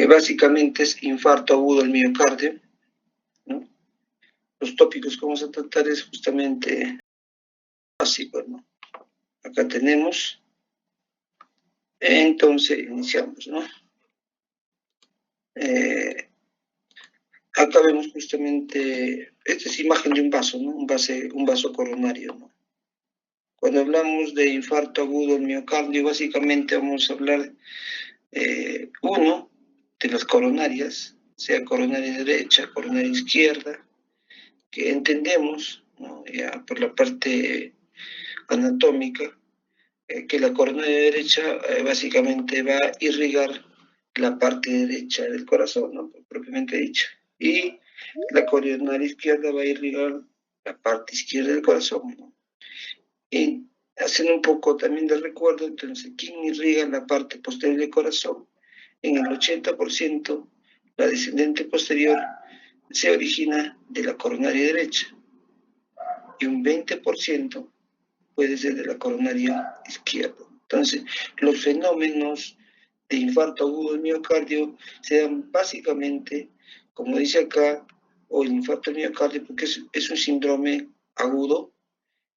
básicamente es infarto agudo del miocardio, ¿no? Los tópicos que vamos a tratar es justamente básico, ¿no? Acá tenemos, entonces iniciamos, ¿no? Acá vemos justamente, esta es imagen de un vaso, ¿no? Un vaso coronario, ¿no? Cuando hablamos de infarto agudo del miocardio, básicamente vamos a hablar, uno, de las coronarias, sea coronaria derecha, coronaria izquierda, que entendemos, ¿no? Ya por la parte anatómica, que la coronaria derecha básicamente va a irrigar la parte derecha del corazón, ¿no? Propiamente dicha. Y la coronaria izquierda va a irrigar la parte izquierda del corazón, ¿no? Y haciendo un poco también de recuerdo, entonces, ¿quién irriga la parte posterior del corazón? En el 80%, la descendente posterior se origina de la coronaria derecha y un 20% puede ser de la coronaria izquierda. Entonces, los fenómenos de infarto agudo del miocardio se dan básicamente, como dice acá, o el infarto del miocardio, porque es un síndrome agudo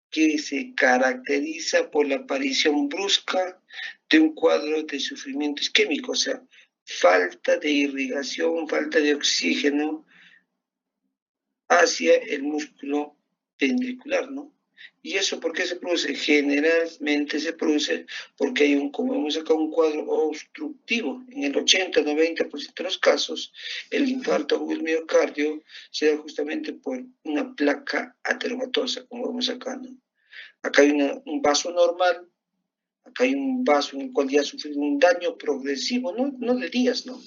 que se caracteriza por la aparición brusca de un cuadro de sufrimiento isquémico, o sea, falta de irrigación, falta de oxígeno hacia el músculo ventricular, ¿no? ¿Y eso por qué se produce? Generalmente se produce porque hay como vemos acá, un cuadro obstructivo. En el 80-90% de los casos, el infarto agudo del miocardio se da justamente por una placa ateromatosa, como vemos acá, ¿no? Acá hay un vaso normal, acá hay un vaso en el cual ya ha sufrido un daño progresivo, no de días, ¿no?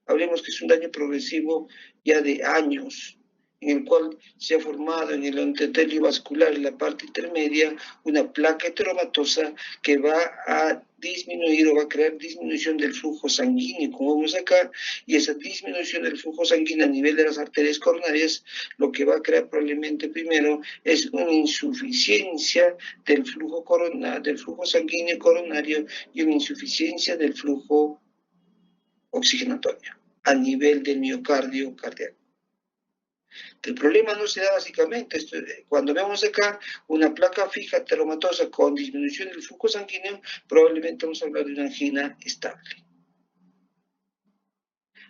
Hablemos que es un daño progresivo ya de años, en el cual se ha formado en el endotelio vascular, en la parte intermedia, una placa heteromatosa que va a disminuir o va a crear disminución del flujo sanguíneo, como vemos acá, y esa disminución del flujo sanguíneo a nivel de las arterias coronarias, lo que va a crear probablemente primero es una insuficiencia del flujo sanguíneo coronario y una insuficiencia del flujo oxigenatorio a nivel del miocardio cardíaco. El problema no se da básicamente, cuando vemos acá una placa fija ateromatosa con disminución del flujo sanguíneo, probablemente vamos a hablar de una angina estable.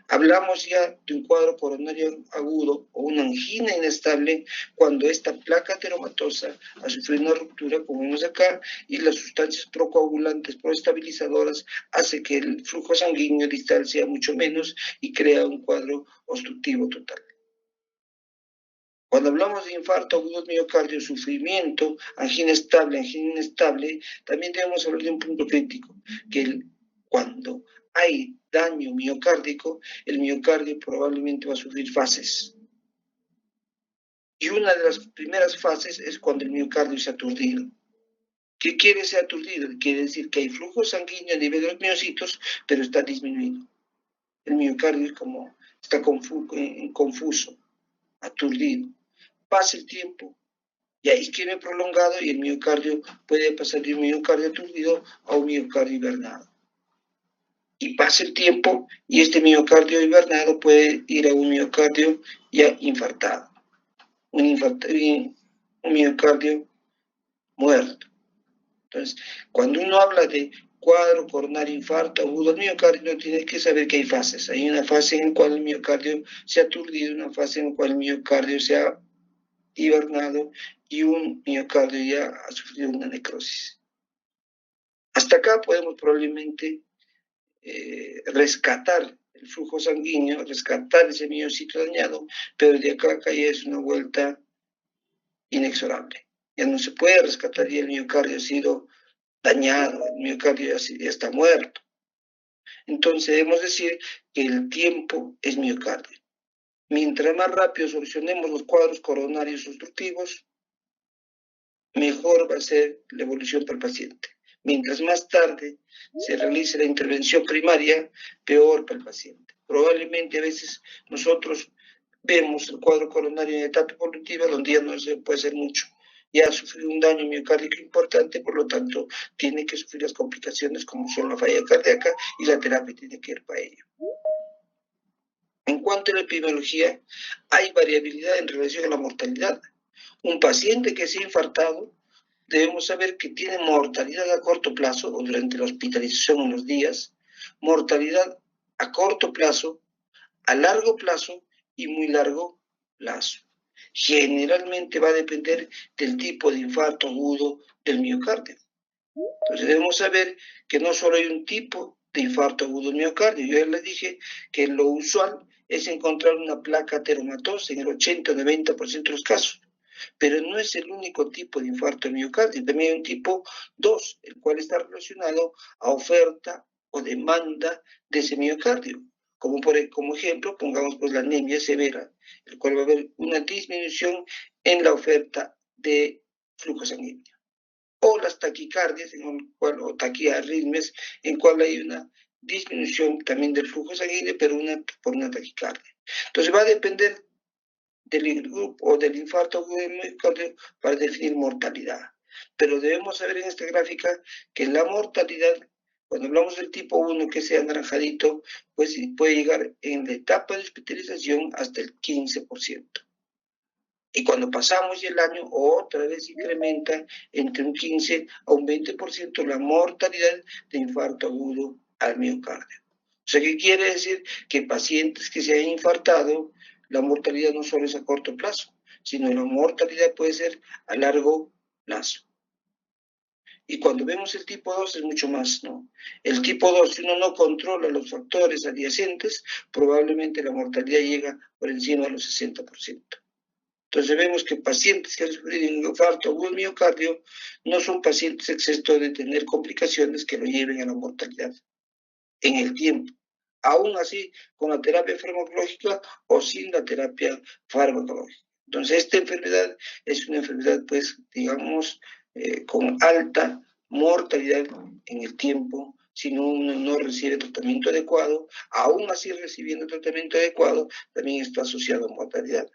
Hablamos ya de un cuadro coronario agudo o una angina inestable cuando esta placa ateromatosa ha sufrido una ruptura, como vemos acá, y las sustancias procoagulantes, proestabilizadoras, hace que el flujo sanguíneo distal sea mucho menos y crea un cuadro obstructivo total. Cuando hablamos de infarto agudo del miocardio, sufrimiento, angina inestable, también debemos hablar de un punto crítico, que cuando hay daño miocárdico, el miocardio probablemente va a sufrir fases. Y una de las primeras fases es cuando el miocardio se ha aturdido. ¿Qué quiere ser aturdido? Quiere decir que hay flujo sanguíneo a nivel de los miocitos, pero está disminuido. El miocardio está confuso, aturdido. Pasa el tiempo, y hay isquemia prolongado y el miocardio puede pasar de un miocardio aturdido a un miocardio hibernado. Y pasa el tiempo y este miocardio hibernado puede ir a un miocardio ya infartado, un miocardio muerto. Entonces, cuando uno habla de cuadro coronario infarto agudo del miocardio, uno tiene que saber que hay fases. Hay una fase en la cual el miocardio se ha aturdido, una fase en la cual el miocardio se ha hibernado y un miocardio ya ha sufrido una necrosis. Hasta acá podemos probablemente rescatar el flujo sanguíneo, rescatar ese miocito dañado, pero de acá a acá ya es una vuelta inexorable. Ya no se puede rescatar, y el miocardio ha sido dañado, el miocardio ya está muerto. Entonces debemos decir que el tiempo es miocardio. Mientras más rápido solucionemos los cuadros coronarios obstructivos, mejor va a ser la evolución para el paciente. Mientras más tarde se realice la intervención primaria, peor para el paciente. Probablemente a veces nosotros vemos el cuadro coronario en etapa evolutiva donde ya no se puede hacer mucho. Ya ha sufrido un daño miocárdico importante, por lo tanto tiene que sufrir las complicaciones como son la falla cardíaca y la terapia tiene que ir para ello. cuanto a la epidemiología, hay variabilidad en relación a la mortalidad. Un paciente que se ha infartado, debemos saber que tiene mortalidad a corto plazo o durante la hospitalización unos días, mortalidad a corto plazo, a largo plazo y muy largo plazo. Generalmente va a depender del tipo de infarto agudo del miocardio. Entonces debemos saber que no solo hay un tipo de infarto agudo del miocardio. Yo ya les dije que lo usual es encontrar una placa ateromatosa en el 80 o 90% de los casos, pero no es el único tipo de infarto del miocardio. También hay un tipo 2, el cual está relacionado a oferta o demanda de ese miocardio. Como ejemplo, pongamos pues la anemia severa, el cual va a haber una disminución en la oferta de flujo sanguíneo. O las taquicardias, o taquiarritmias, en cual hay una disminución también del flujo sanguíneo, pero por una taquicardia. Entonces va a depender del grupo o del infarto agudo del miocardio para definir mortalidad. Pero debemos saber en esta gráfica que la mortalidad, cuando hablamos del tipo 1, que sea anaranjadito, pues puede llegar en la etapa de hospitalización hasta el 15%. Y cuando pasamos el año, otra vez incrementa entre un 15 a un 20% la mortalidad de infarto agudo al miocardio. O sea, ¿qué quiere decir? Que pacientes que se han infartado, la mortalidad no solo es a corto plazo, sino la mortalidad puede ser a largo plazo. Y cuando vemos el tipo 2 es mucho más, ¿no? El tipo 2, si uno no controla los factores adyacentes, probablemente la mortalidad llega por encima de los 60%. Entonces vemos que pacientes que han sufrido un infarto agudo del miocardio no son pacientes exentos de tener complicaciones que lo lleven a la mortalidad en el tiempo. Aún así, con la terapia farmacológica o sin la terapia farmacológica. Entonces, esta enfermedad es una enfermedad, pues, digamos, con alta mortalidad en el tiempo, si uno no recibe tratamiento adecuado. Aún así, recibiendo tratamiento adecuado, también está asociado a mortalidad.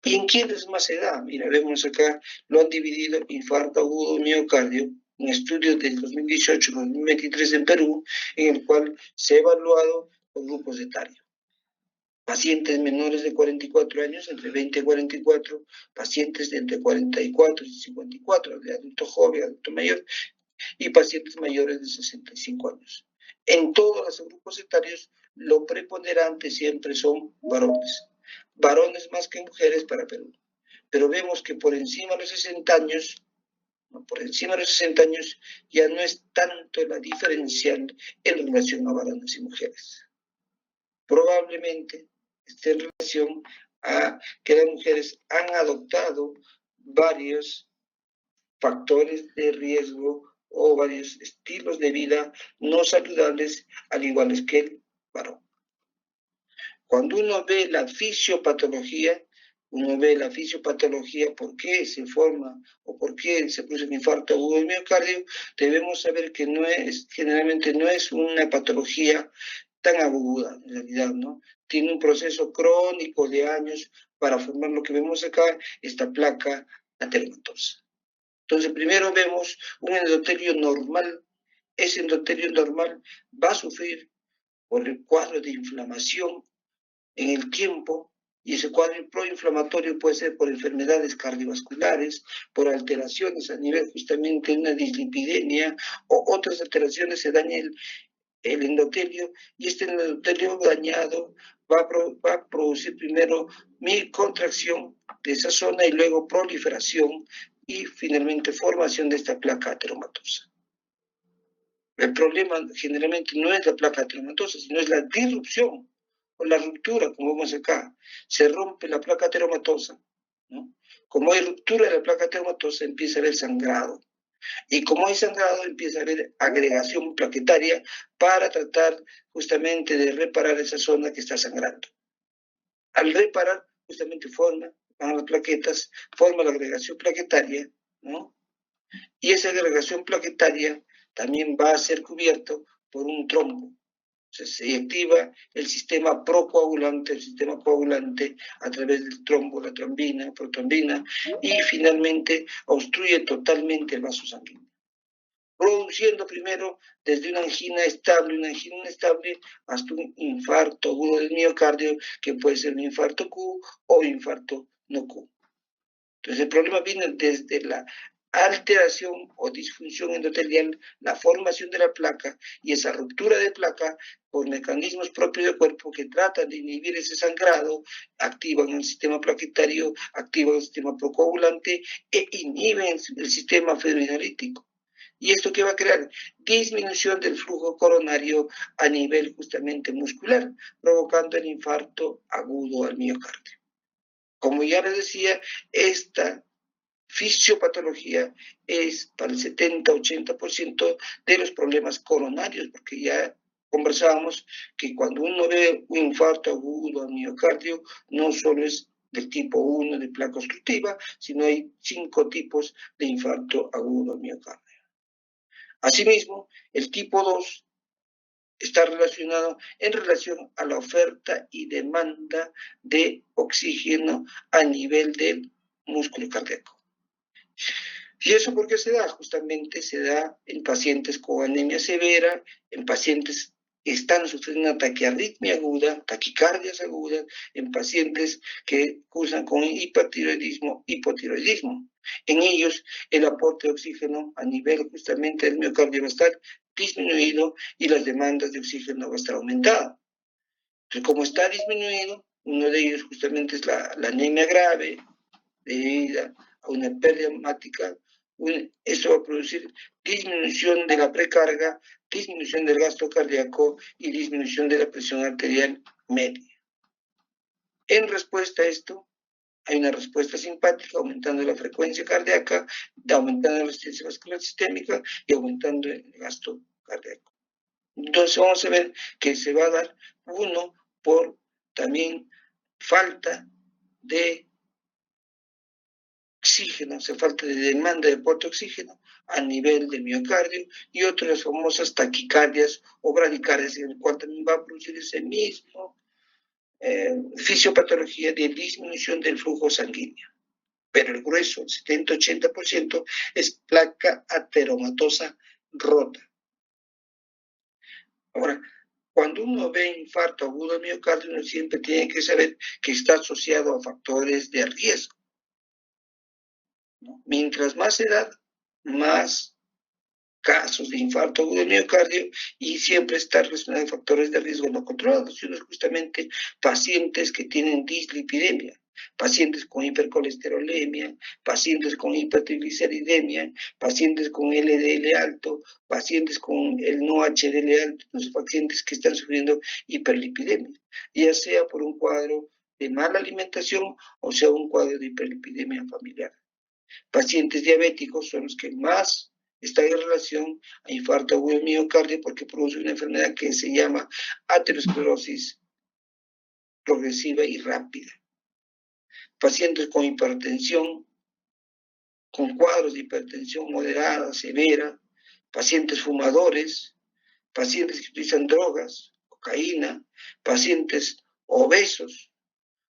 ¿Y en quiénes más se da? Mira, vemos acá, lo han dividido infarto agudo miocardio, un estudio del 2018-2023 en Perú, en el cual se ha evaluado los grupos etarios. Pacientes menores de 44 años, entre 20 y 44, pacientes de entre 44 y 54, de adulto joven, adulto mayor, y pacientes mayores de 65 años. En todos los grupos etarios, lo preponderante siempre son varones más que mujeres para Perú. Pero vemos que por encima de los 60 años, ya no es tanto la diferencial en relación a varones y mujeres. Probablemente esté en relación a que las mujeres han adoptado varios factores de riesgo o varios estilos de vida no saludables, al igual que el varón. Cuando uno ve la fisiopatología, por qué se forma o por qué se produce un infarto agudo del miocardio, debemos saber que generalmente no es una patología tan aguda, en realidad, ¿no? Tiene un proceso crónico de años para formar lo que vemos acá, esta placa ateromatosa. Entonces, primero vemos un endotelio normal. Ese endotelio normal va a sufrir por el cuadro de inflamación en el tiempo, y ese cuadro proinflamatorio puede ser por enfermedades cardiovasculares, por alteraciones a nivel justamente de una dislipidemia o otras alteraciones, se daña el endotelio, y este endotelio dañado va a producir primero contracción de esa zona y luego proliferación y finalmente formación de esta placa ateromatosa. El problema generalmente no es la placa ateromatosa, sino es la disrupción o la ruptura, como vemos acá. Se rompe la placa ateromatosa, ¿no? Como hay ruptura de la placa ateromatosa, empieza a haber sangrado. Y como hay sangrado, empieza a haber agregación plaquetaria para tratar justamente de reparar esa zona que está sangrando. Al reparar, justamente forma las plaquetas, forma la agregación plaquetaria, ¿no? Y esa agregación plaquetaria también va a ser cubierto por un trombo. Se activa el sistema procoagulante, el sistema coagulante a través del trombo, la trombina, protrombina, y finalmente obstruye totalmente el vaso sanguíneo, produciendo primero desde una angina estable, hasta un infarto agudo del miocardio, que puede ser un infarto Q o infarto no Q. Entonces el problema viene desde la alteración o disfunción endotelial, la formación de la placa y esa ruptura de placa por mecanismos propios del cuerpo que tratan de inhibir ese sangrado, activan el sistema plaquetario, activan el sistema procoagulante e inhiben el sistema fibrinolítico. ¿Y esto qué va a crear? Disminución del flujo coronario a nivel justamente muscular, provocando el infarto agudo al miocardio. Como ya les decía, esta fisiopatología es para el 70-80% de los problemas coronarios, porque ya conversábamos que cuando uno ve un infarto agudo al miocardio, no solo es del tipo 1 de placa obstructiva, sino hay 5 tipos de infarto agudo al miocardio. Asimismo, el tipo 2 está relacionado en relación a la oferta y demanda de oxígeno a nivel del músculo cardíaco. ¿Y eso por qué se da? Justamente se da en pacientes con anemia severa, en pacientes que están sufriendo una taquiarritmia aguda, taquicardias agudas, en pacientes que cursan con hipertiroidismo, hipotiroidismo. En ellos, el aporte de oxígeno a nivel justamente del miocardio va a estar disminuido y las demandas de oxígeno va a estar aumentada. Entonces, como está disminuido, uno de ellos justamente es la anemia grave, debido a una pérdida hemática, esto va a producir disminución de la precarga, disminución del gasto cardíaco y disminución de la presión arterial media. En respuesta a esto, hay una respuesta simpática, aumentando la frecuencia cardíaca, aumentando la resistencia vascular sistémica y aumentando el gasto cardíaco. Entonces vamos a ver que se va a dar uno por también falta de oxígeno, hace falta de demanda de aporte de oxígeno a nivel del miocardio, y otras famosas taquicardias o bradicardias, en el cual también va a producir ese mismo fisiopatología de disminución del flujo sanguíneo. Pero el grueso, el 70-80%, es placa ateromatosa rota. Ahora, cuando uno ve infarto agudo del miocardio, uno siempre tiene que saber que está asociado a factores de riesgo. Mientras más edad, más casos de infarto agudo del miocardio, y siempre está relacionado a factores de riesgo no controlados, y uno es justamente pacientes que tienen dislipidemia, pacientes con hipercolesterolemia, pacientes con hipertrigliceridemia, pacientes con LDL alto, pacientes con el no HDL alto, los pacientes que están sufriendo hiperlipidemia, ya sea por un cuadro de mala alimentación o sea un cuadro de hiperlipidemia familiar. Pacientes diabéticos son los que más están en relación a infarto agudo del miocardio, porque produce una enfermedad que se llama aterosclerosis progresiva y rápida. Pacientes con hipertensión, con cuadros de hipertensión moderada, severa, pacientes fumadores, pacientes que utilizan drogas, cocaína, pacientes obesos,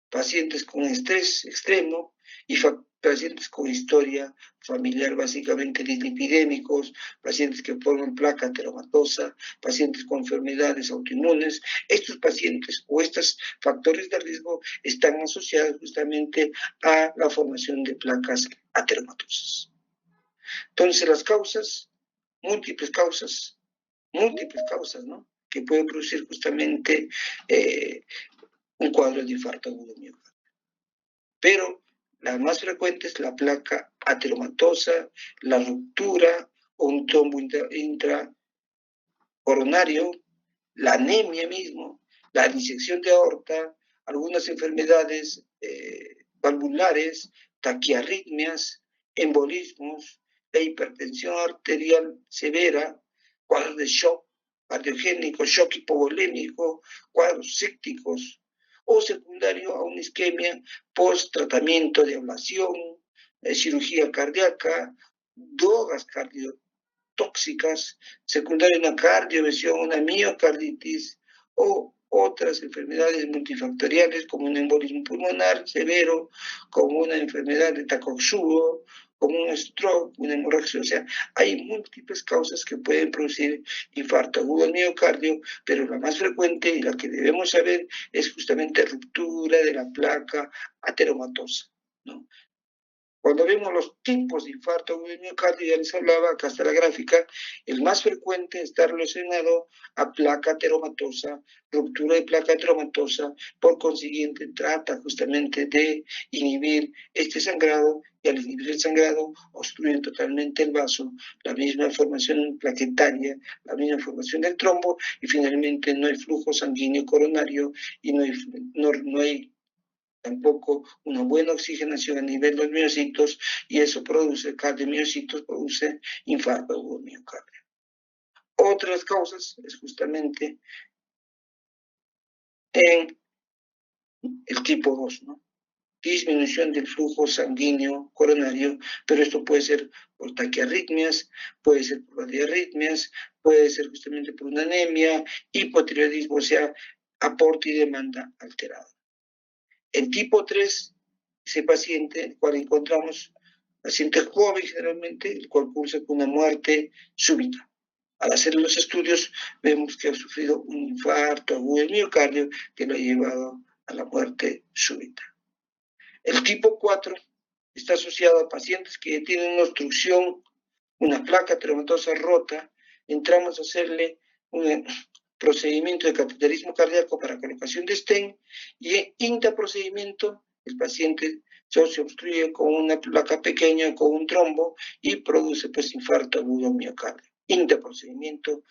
pacientes con estrés extremo y pacientes con historia familiar, básicamente dislipidémicos, pacientes que forman placa ateromatosa, pacientes con enfermedades autoinmunes. Estos pacientes o estos factores de riesgo están asociados justamente a la formación de placas ateromatosas. Entonces, las causas, múltiples causas, ¿no?, que pueden producir justamente un cuadro de infarto agudo miocardio. Pero la más frecuente es la placa ateromatosa, la ruptura o un trombo intracoronario, la anemia mismo, la disección de aorta, algunas enfermedades valvulares, taquiarritmias, embolismos, la hipertensión arterial severa, cuadros de shock cardiogénico, shock hipovolémico, cuadros sépticos, o secundario a una isquemia post-tratamiento de ablación, cirugía cardíaca, drogas cardiotóxicas, secundario a una cardioversión, una miocarditis, o otras enfermedades multifactoriales como un embolismo pulmonar severo, como una enfermedad de Takotsubo, como un stroke, una hemorragia. O sea, hay múltiples causas que pueden producir infarto agudo al miocardio, pero la más frecuente y la que debemos saber es justamente ruptura de la placa ateromatosa, ¿no? Cuando vemos los tipos de infarto agudo del miocardio, ya les hablaba, acá está la gráfica, el más frecuente está relacionado a placa ateromatosa, ruptura de placa ateromatosa, por consiguiente trata justamente de inhibir este sangrado y al inhibir el sangrado obstruyen totalmente el vaso, la misma formación plaquetaria, la misma formación del trombo y finalmente no hay flujo sanguíneo coronario y no hay tampoco una buena oxigenación a nivel de los miocitos y eso produce, cardiomiocitos, produce infarto agudo miocardio. Otras causas es justamente en el tipo 2, ¿no? Disminución del flujo sanguíneo coronario, pero esto puede ser por taquiarritmias, puede ser por diarritmias, puede ser justamente por una anemia, hipotiroidismo, o sea, aporte y demanda alterado. El tipo 3, ese paciente, el cual encontramos, paciente joven generalmente, el cual cursa con una muerte súbita. Al hacer los estudios, vemos que ha sufrido un infarto agudo del miocardio que lo ha llevado a la muerte súbita. El tipo 4 está asociado a pacientes que tienen una obstrucción, una placa ateromatosa rota. Entramos a hacerle un procedimiento de cateterismo cardíaco para colocación de stent y en intraprocedimiento el paciente se obstruye con una placa pequeña, con un trombo y produce pues infarto agudo miocardio. Intraprocedimiento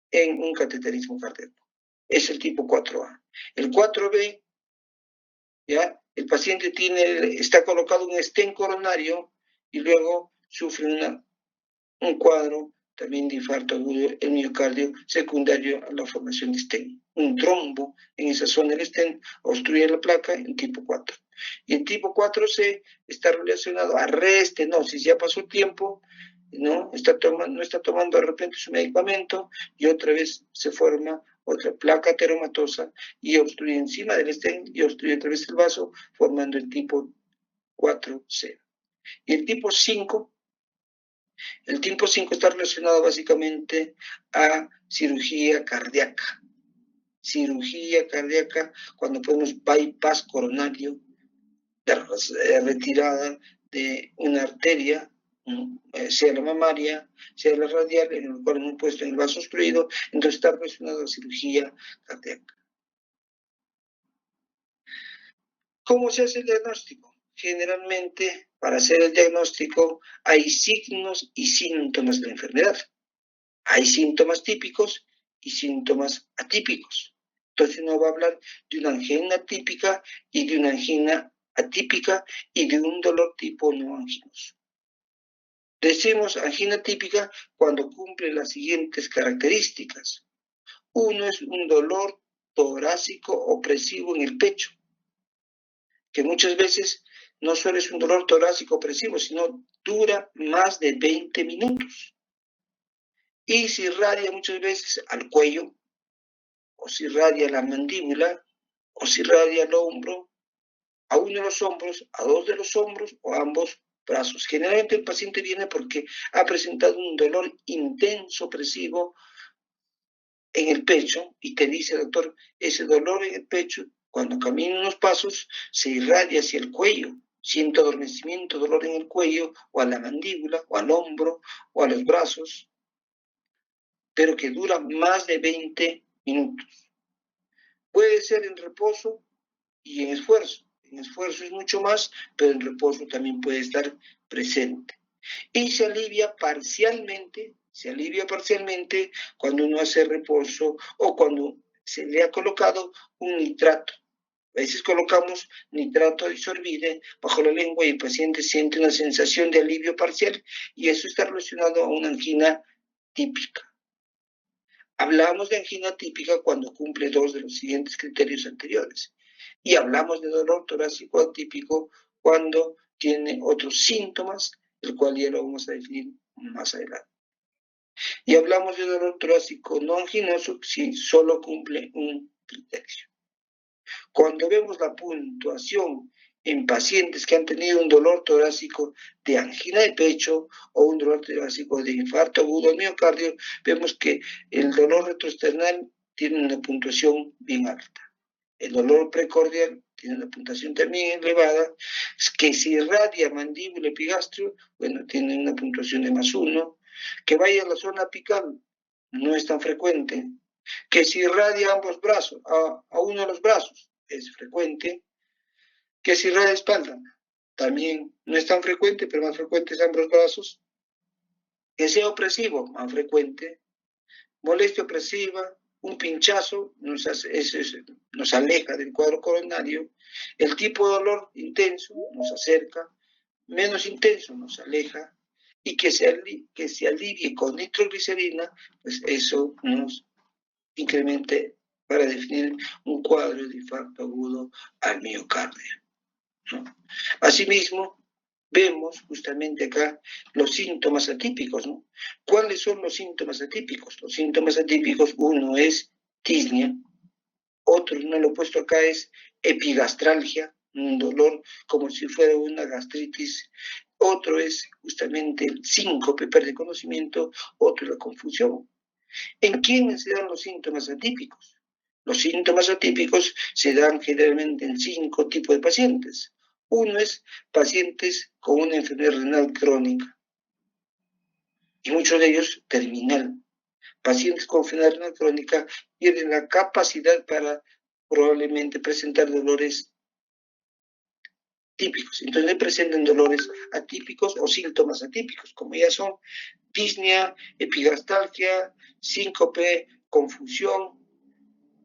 en un cateterismo cardíaco. Es el tipo 4A. El 4B, ¿ya? El paciente está colocado un stent coronario y luego sufre un cuadro también de infarto agudo el miocardio secundario a la formación de stent. Un trombo en esa zona del stent obstruye la placa en tipo 4. Y en tipo 4C está relacionado a reestenosis, ya pasó tiempo, no está tomando de repente su medicamento y otra vez se forma otra placa ateromatosa y obstruye encima del stent y obstruye otra vez el vaso formando el tipo 4C. Y el tipo 5 está relacionado básicamente a cirugía cardíaca. Cirugía cardíaca cuando ponemos bypass coronario, retirada de una arteria, sea la mamaria, sea la radial, en el cual hemos puesto en el vaso obstruido, entonces está relacionado a cirugía cardíaca. ¿Cómo se hace el diagnóstico? Generalmente, para hacer el diagnóstico, hay signos y síntomas de la enfermedad. Hay síntomas típicos y síntomas atípicos. Entonces uno va a hablar de una angina típica y de una angina atípica y de un dolor tipo no anginoso. Decimos angina típica cuando cumple las siguientes características. Uno es un dolor torácico opresivo en el pecho, que muchas veces no solo es un dolor torácico opresivo, sino dura más de 20 minutos. Y se irradia muchas veces al cuello, o se irradia la mandíbula, o se irradia el hombro, a uno de los hombros, a dos de los hombros o a ambos brazos. Generalmente el paciente viene porque ha presentado un dolor intenso, opresivo en el pecho y te dice, doctor, ese dolor en el pecho, cuando camina unos pasos, se irradia hacia el cuello. Siento adormecimiento, dolor en el cuello, o a la mandíbula, o al hombro, o a los brazos, pero que dura más de 20 minutos. Puede ser en reposo y en esfuerzo. En esfuerzo es mucho más, pero en reposo también puede estar presente. Y se alivia parcialmente cuando uno hace reposo o cuando se le ha colocado un nitrato. A veces colocamos nitrato de sorbide bajo la lengua y el paciente siente una sensación de alivio parcial y eso está relacionado a una angina típica. Hablamos de angina típica cuando cumple dos de los siguientes criterios anteriores. Y hablamos de dolor torácico atípico cuando tiene otros síntomas, el cual ya lo vamos a definir más adelante. Y hablamos de dolor torácico no anginoso si solo cumple un criterio. Cuando vemos la puntuación en pacientes que han tenido un dolor torácico de angina de pecho o un dolor torácico de infarto agudo al miocardio, vemos que el dolor retroesternal tiene una puntuación bien alta. El dolor precordial tiene una puntuación también elevada, que si irradia mandíbula epigastrio, bueno, tiene una puntuación de +1, que vaya a la zona apical, no es tan frecuente, que si irradia ambos brazos, a uno de los brazos, es frecuente, que si irradia espalda, también no es tan frecuente, pero más frecuente es ambos brazos, que sea opresivo, más frecuente, molestia opresiva, un pinchazo nos aleja del cuadro coronario, el tipo de dolor intenso nos acerca, menos intenso nos aleja, y que se alivie con nitroglicerina, pues eso nos incremente para definir un cuadro de infarto agudo al miocardio, ¿no? Asimismo, vemos justamente acá los síntomas atípicos, ¿no? ¿Cuáles son los síntomas atípicos? Los síntomas atípicos, uno es disnea, otro, no lo he puesto acá, es epigastralgia, un dolor como si fuera una gastritis, otro es justamente el síncope, pérdida de conocimiento, otro la confusión. ¿En quiénes se dan los síntomas atípicos? Los síntomas atípicos se dan generalmente en 5 tipos de pacientes. Uno es pacientes con una enfermedad renal crónica, y muchos de ellos terminal. Pacientes con enfermedad renal crónica pierden la capacidad para probablemente presentar dolores típicos. Entonces le presentan dolores atípicos o síntomas atípicos, como ya son disnea, epigastalgia, síncope, confusión,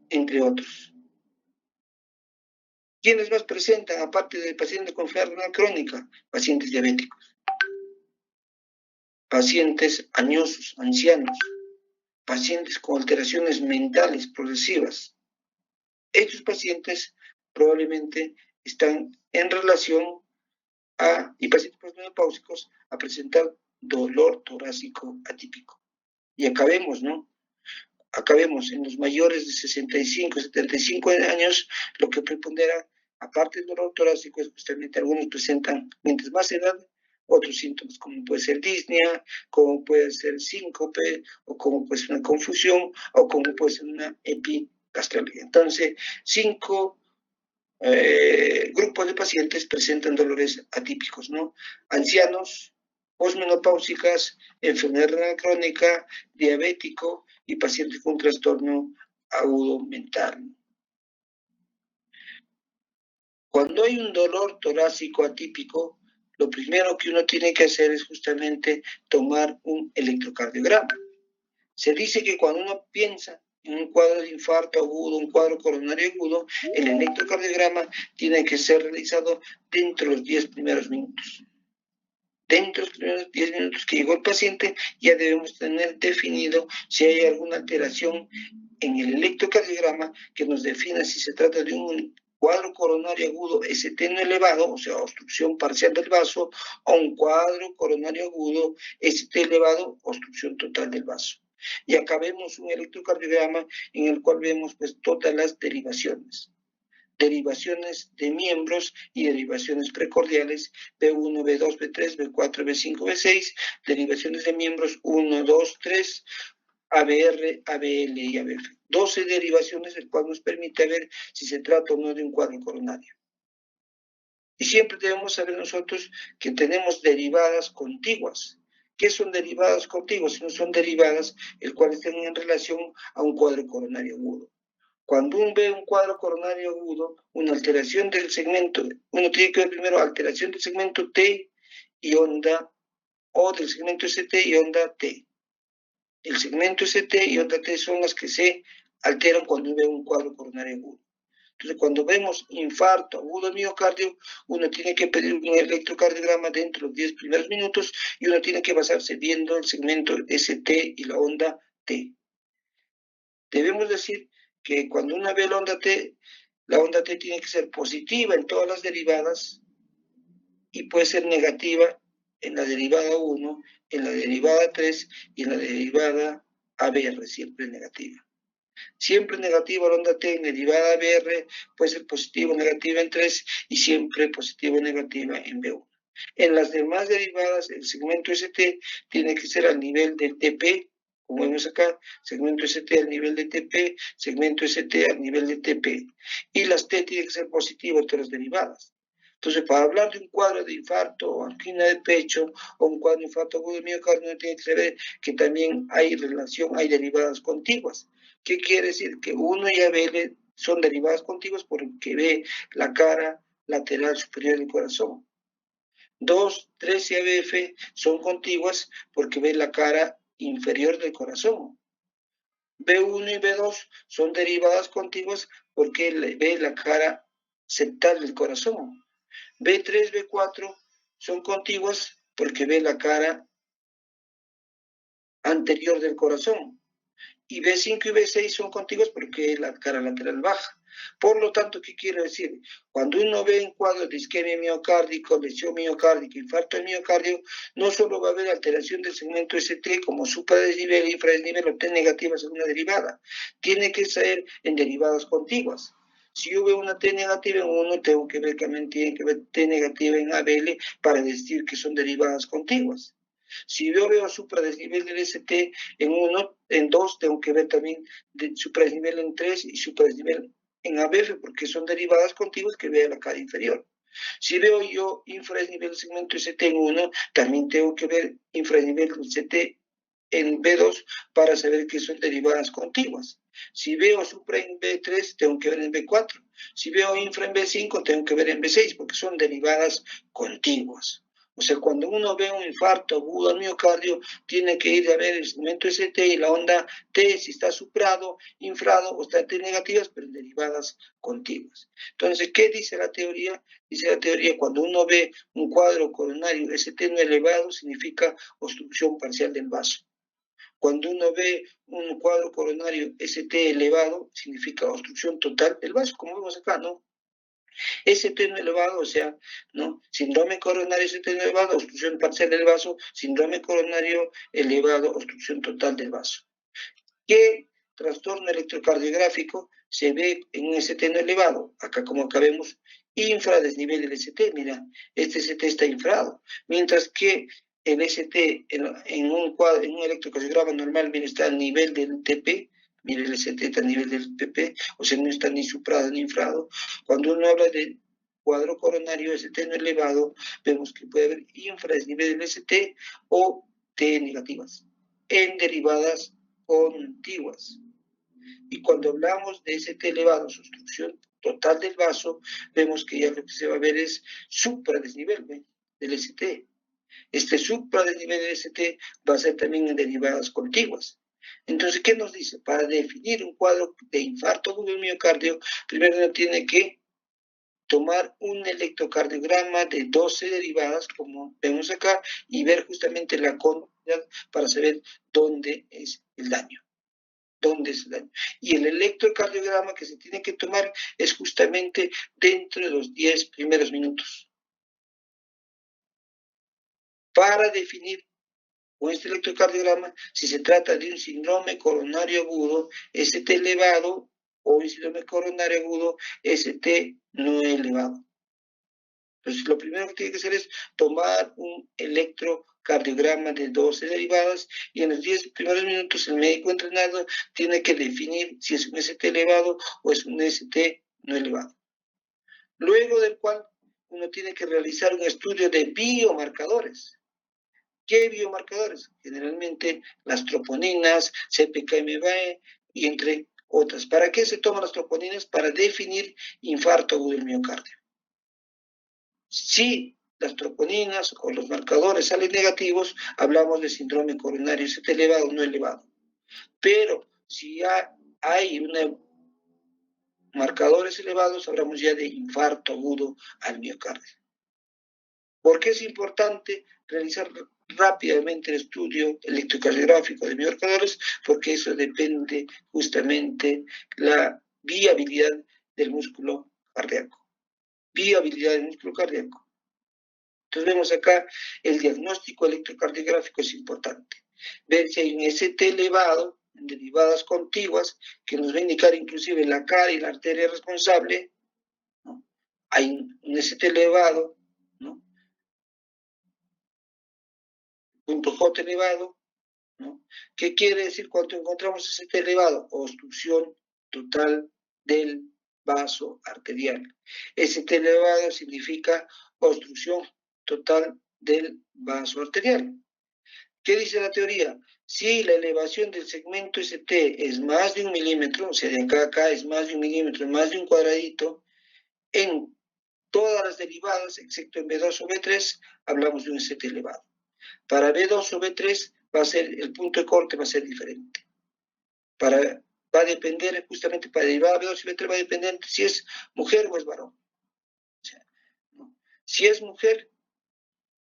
entre otros. ¿Quiénes más presentan, aparte del paciente con enfermedad renal crónica? Pacientes diabéticos, pacientes añosos, ancianos, pacientes con alteraciones mentales progresivas. Estos pacientes probablemente están en relación y pacientes postmenopáusicos a presentar dolor torácico atípico. Y acabemos, ¿no? Acabemos en los mayores de 65, 75 años, lo que prepondera, aparte del dolor torácico, es justamente algunos presentan, mientras más edad, otros síntomas, como puede ser disnea, como puede ser síncope, o como puede ser una confusión, o como puede ser una epigastralgia. Entonces, 5 grupos de pacientes presentan dolores atípicos, ¿no? Ancianos, posmenopáusicas, enfermedad renal crónica, diabético y pacientes con trastorno agudo mental. Cuando hay un dolor torácico atípico, lo primero que uno tiene que hacer es justamente tomar un electrocardiograma. Se dice que cuando uno piensa en un cuadro de infarto agudo, un cuadro coronario agudo, el electrocardiograma tiene que ser realizado dentro de los 10 primeros minutos. Dentro de los primeros 10 minutos que llegó el paciente, ya debemos tener definido si hay alguna alteración en el electrocardiograma que nos defina si se trata de un cuadro coronario agudo ST no elevado, o sea, obstrucción parcial del vaso, o un cuadro coronario agudo ST elevado, obstrucción total del vaso. Y acá vemos un electrocardiograma en el cual vemos pues todas las derivaciones de miembros y derivaciones precordiales, B1, B2, B3, B4, B5, B6, derivaciones de miembros 1, 2, 3, ABR, ABL y ABF. 12 derivaciones, el cual nos permite ver si se trata o no de un cuadro coronario. Y siempre debemos saber nosotros que tenemos derivadas contiguas. ¿Qué son derivadas contiguas? Si no son derivadas, el cual están en relación a un cuadro coronario agudo. Cuando uno ve un cuadro coronario agudo, una alteración del segmento, uno tiene que ver primero alteración del segmento T y onda, o del segmento ST y onda T. El segmento ST y onda T son las que se alteran cuando uno ve un cuadro coronario agudo. Entonces, cuando vemos infarto agudo del miocardio, uno tiene que pedir un electrocardiograma dentro de los 10 primeros minutos y uno tiene que basarse viendo el segmento ST y la onda T. Debemos decir que cuando uno ve la onda T tiene que ser positiva en todas las derivadas y puede ser negativa en la derivada 1, en la derivada 3 y en la derivada ABR, siempre negativa. Siempre negativa la onda T en derivada BR, puede ser positivo o negativa en 3 y siempre positivo o negativa en B1. En las demás derivadas, el segmento ST tiene que ser al nivel del TP, como vemos acá, segmento ST al nivel de TP, segmento ST al nivel de TP. Y las T tienen que ser positivas, todas las derivadas. Entonces, para hablar de un cuadro de infarto o angina de pecho o un cuadro de infarto agudo de miocardio, uno tiene que saber que también hay relación, hay derivadas contiguas. ¿Qué quiere decir? Que 1 y ABL son derivadas contiguas porque ve la cara lateral superior del corazón. 2, 3 y ABF son contiguas porque ve la cara inferior del corazón. B1 y B2 son derivadas contiguas porque ve la cara septal del corazón. B3, B4 son contiguas porque ve la cara anterior del corazón. Y B5 y B6 son contiguas porque la cara lateral baja. Por lo tanto, ¿qué quiero decir? Cuando uno ve en cuadros de isquemia miocárdica, lesión miocárdica, infarto del miocardio, no solo va a haber alteración del segmento ST como supradesnivel e infradesnivel o T negativa según una derivada, tiene que ser en derivadas contiguas. Si yo veo una T negativa en uno, tengo que ver que también tiene que ver T negativa en ABL para decir que son derivadas contiguas. Si yo veo supradesnivel del ST en 1, en 2 tengo que ver también de supradesnivel en 3 y supradesnivel en ABF, porque son derivadas contiguas que vea la cara inferior. Si veo yo infradesnivel del segmento ST en 1, también tengo que ver infradesnivel del ST en B2 para saber que son derivadas contiguas. Si veo supra en B3, tengo que ver en B4. Si veo infra en B5, tengo que ver en B6, porque son derivadas contiguas. O sea, cuando uno ve un infarto agudo al miocardio, tiene que ir a ver el segmento ST y la onda T, si está suprado, infrado o está T negativas, pero en derivadas contiguas. Entonces, ¿qué dice la teoría? Dice la teoría, cuando uno ve un cuadro coronario ST no elevado, significa obstrucción parcial del vaso. Cuando uno ve un cuadro coronario ST elevado, significa obstrucción total del vaso, como vemos acá, ¿no? ST no elevado, o sea, ¿no? Síndrome coronario ST no elevado, obstrucción parcial del vaso, síndrome coronario elevado, obstrucción total del vaso. ¿Qué trastorno electrocardiográfico se ve en un ST no elevado? Acá, como acá vemos, infradesnivel del ST, mira, este ST está infrado, mientras que el ST en un electrocardiograma normal, mira, está a nivel del TP, mira, el ST está a nivel del PP, o sea, no está ni suprado ni infrado. Cuando uno habla de cuadro coronario ST no elevado, vemos que puede haber infradesnivel del ST o T negativas en derivadas contiguas. Y cuando hablamos de ST elevado, obstrucción total del vaso, vemos que ya lo que se va a ver es supradesnivel del ST. Este supradesnivel del ST va a ser también en derivadas contiguas. Entonces, ¿qué nos dice? Para definir un cuadro de infarto agudo del miocardio, primero uno tiene que tomar un electrocardiograma de 12 derivadas, como vemos acá, y ver justamente la cantidad para saber dónde es el daño. ¿Dónde es el daño? Y el electrocardiograma que se tiene que tomar es justamente dentro de los 10 primeros minutos. Para definir con este electrocardiograma si se trata de un síndrome coronario agudo, ST elevado, o un síndrome coronario agudo, ST no elevado. Entonces, lo primero que tiene que hacer es tomar un electrocardiograma de 12 derivadas y en los 10 primeros minutos el médico entrenado tiene que definir si es un ST elevado o es un ST no elevado. Luego del cual uno tiene que realizar un estudio de biomarcadores. ¿Qué biomarcadores? Generalmente las troponinas, CPKMB y entre otras. ¿Para qué se toman las troponinas? Para definir infarto agudo del miocardio. Si las troponinas o los marcadores salen negativos, hablamos de síndrome coronario ST elevado o no elevado. Pero si hay marcadores elevados, hablamos ya de infarto agudo al miocardio. ¿Por qué es importante realizar rápidamente el estudio electrocardiográfico de biomarcadores? Porque eso depende justamente la viabilidad del músculo cardíaco. Viabilidad del músculo cardíaco. Entonces vemos acá el diagnóstico electrocardiográfico es importante. Ver si hay un ST elevado, en derivadas contiguas, que nos va a indicar inclusive la cara y la arteria responsable, ¿no? Hay un ST elevado, ¿no? Punto J elevado, ¿no? ¿Qué quiere decir cuando encontramos ST elevado? Obstrucción total del vaso arterial. ST elevado significa obstrucción total del vaso arterial. ¿Qué dice la teoría? Si la elevación del segmento ST es más de 1 milímetro, o sea, de acá a acá es más de 1 milímetro, más de un cuadradito, en todas las derivadas, excepto en B2 o B3, hablamos de un ST elevado. Para B2 o B3 va a ser, el punto de corte va a ser diferente. Va a depender, justamente para derivada B2 y B3 va a depender si es mujer o es varón. O sea, ¿no? Si es mujer,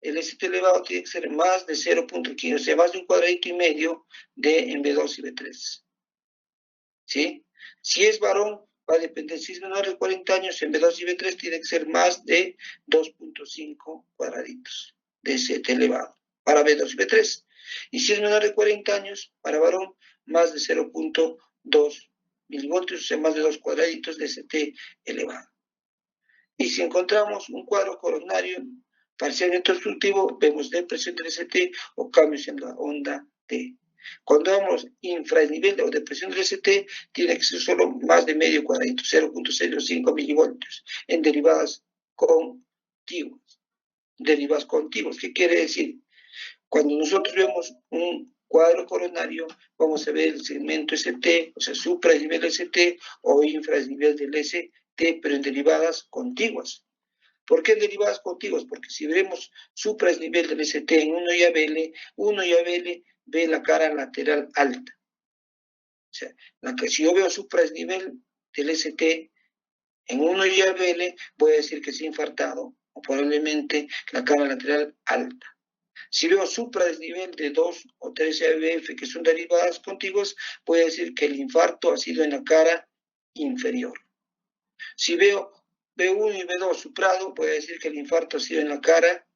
el ST elevado tiene que ser más de 0.15, o sea, más de un cuadradito y medio en B2 y B3. ¿Sí? Si es varón, va a depender, si es menor de 40 años, en B2 y B3 tiene que ser más de 2.5 cuadraditos de ST elevado para B2 y B3. Y si es menor de 40 años, para varón, más de 0.2 milivoltios, o sea, más de 2 cuadraditos de ST elevado. Y si encontramos un cuadro coronario parcialmente obstructivo, vemos depresión del ST o cambios en la onda T. Cuando damos infranivel o depresión del ST, tiene que ser solo más de medio cuadradito, 0.05 milivoltios, en derivadas contiguas. Derivadas contiguas, ¿qué quiere decir? Cuando nosotros vemos un cuadro coronario, vamos a ver el segmento ST, o sea, supradesnivel ST o infradesnivel del ST, pero en derivadas contiguas. ¿Por qué en derivadas contiguas? Porque si vemos supradesnivel del ST en 1 y ABL ve la cara lateral alta. O sea, si yo veo supradesnivel del ST en 1 y ABL, voy a decir que es infartado, o probablemente la cara lateral alta. Si veo supradesnivel de 2 o 3 ABF, que son derivadas contiguas, voy a decir que el infarto ha sido en la cara inferior. Si veo B1 y B2 suprado, voy a decir que el infarto ha sido en la cara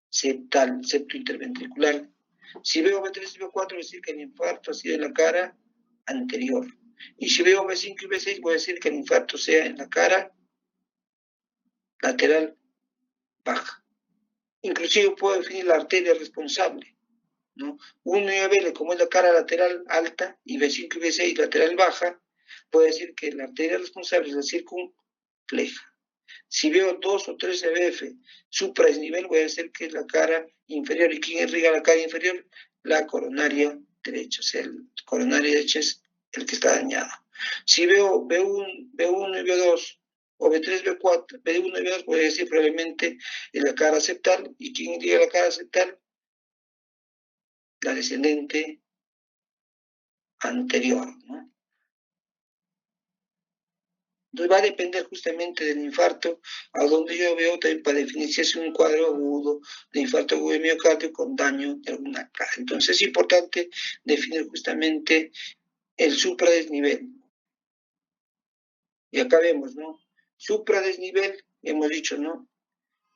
septal, septo interventricular. Si veo B3 y B4, voy a decir que el infarto ha sido en la cara anterior. Y si veo B5 y B6, voy a decir que el infarto sea en la cara lateral baja. Inclusive puedo definir la arteria responsable, ¿no? 1 y ABL, como es la cara lateral alta, y B5 y B6 lateral baja, puedo decir que la arteria responsable es la circunfleja. Si veo 2 o 3 EBF supradesnivel, voy a decir que es la cara inferior. ¿Y quién irriga la cara inferior? La coronaria derecha. O sea, el coronaria derecha es el que está dañado. Si veo B1 y B2, o B3, B4, B1 y B2, voy a decir probablemente en la cara septal. ¿Y quién irriga la cara septal? La descendente anterior, ¿no? Entonces va a depender justamente del infarto, a donde yo veo también para definir si es un cuadro agudo de infarto agudo de miocardio con daño de alguna cara. Entonces es importante definir justamente el supradesnivel. Y acá vemos, ¿no? Supradesnivel, hemos dicho, ¿no?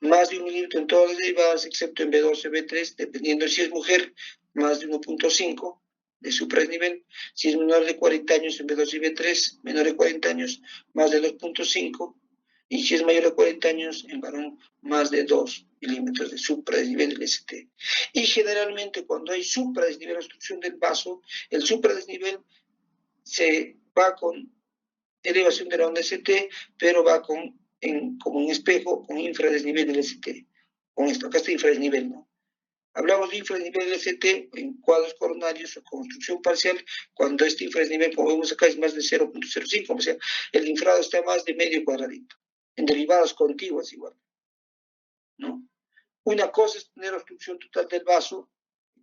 Más de 1 milímetro en todas las derivadas, excepto en B12, B3, dependiendo si es mujer, más de 1.5 de supradesnivel. Si es menor de 40 años en B2 y B3, menor de 40 años, más de 2.5. Y si es mayor de 40 años, en varón, más de 2 milímetros de supradesnivel del ST. Y generalmente cuando hay supradesnivel, obstrucción del vaso, el supradesnivel se va con elevación de la onda ST, pero va como un espejo con infradesnivel del ST. Con esto, acá está infradesnivel, ¿no? Hablamos de infradesnivel del ST en cuadros coronarios o construcción parcial, cuando este infradesnivel, como vemos acá, es más de 0.05, o sea, el infrado está más de medio cuadradito, en derivadas contiguas igual, ¿no? Una cosa es tener obstrucción total del vaso,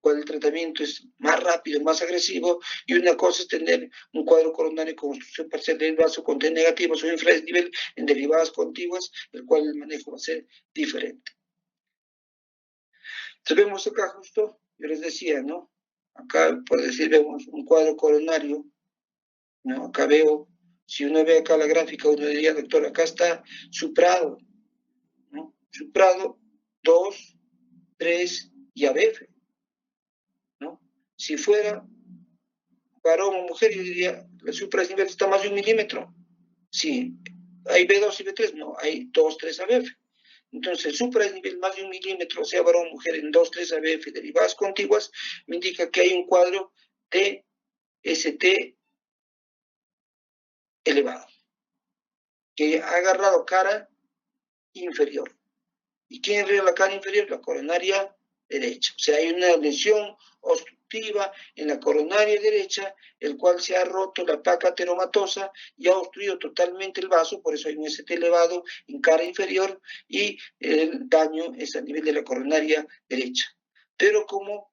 cuando el tratamiento es más rápido, más agresivo, y una cosa es tener un cuadro coronario con obstrucción parcial del vaso con T negativos o infradesnivel en derivadas contiguas, el cual el manejo va a ser diferente. Entonces vemos acá justo, yo les decía, ¿no? Acá, por decir, vemos un cuadro coronario, ¿no? Acá veo, si uno ve acá la gráfica, uno diría, doctor, acá está suprado, ¿no? Suprado, 2, 3 y ABF, ¿no? Si fuera varón o mujer, yo diría, el supradesnivel está más de 1 milímetro. Sí, hay B2 y B3, no, hay 2, 3 ABF. Entonces, el supradesnivel más de 1 milímetro, sea varón o mujer, en 2, 3 ABF derivadas contiguas, me indica que hay un cuadro de ST elevado, que ha agarrado cara inferior. ¿Y quién es la cara inferior? La coronaria derecha. O sea, hay una lesión obstructiva en la coronaria derecha, el cual se ha roto la placa ateromatosa y ha obstruido totalmente el vaso, por eso hay un ST elevado en cara inferior y el daño es a nivel de la coronaria derecha. Pero como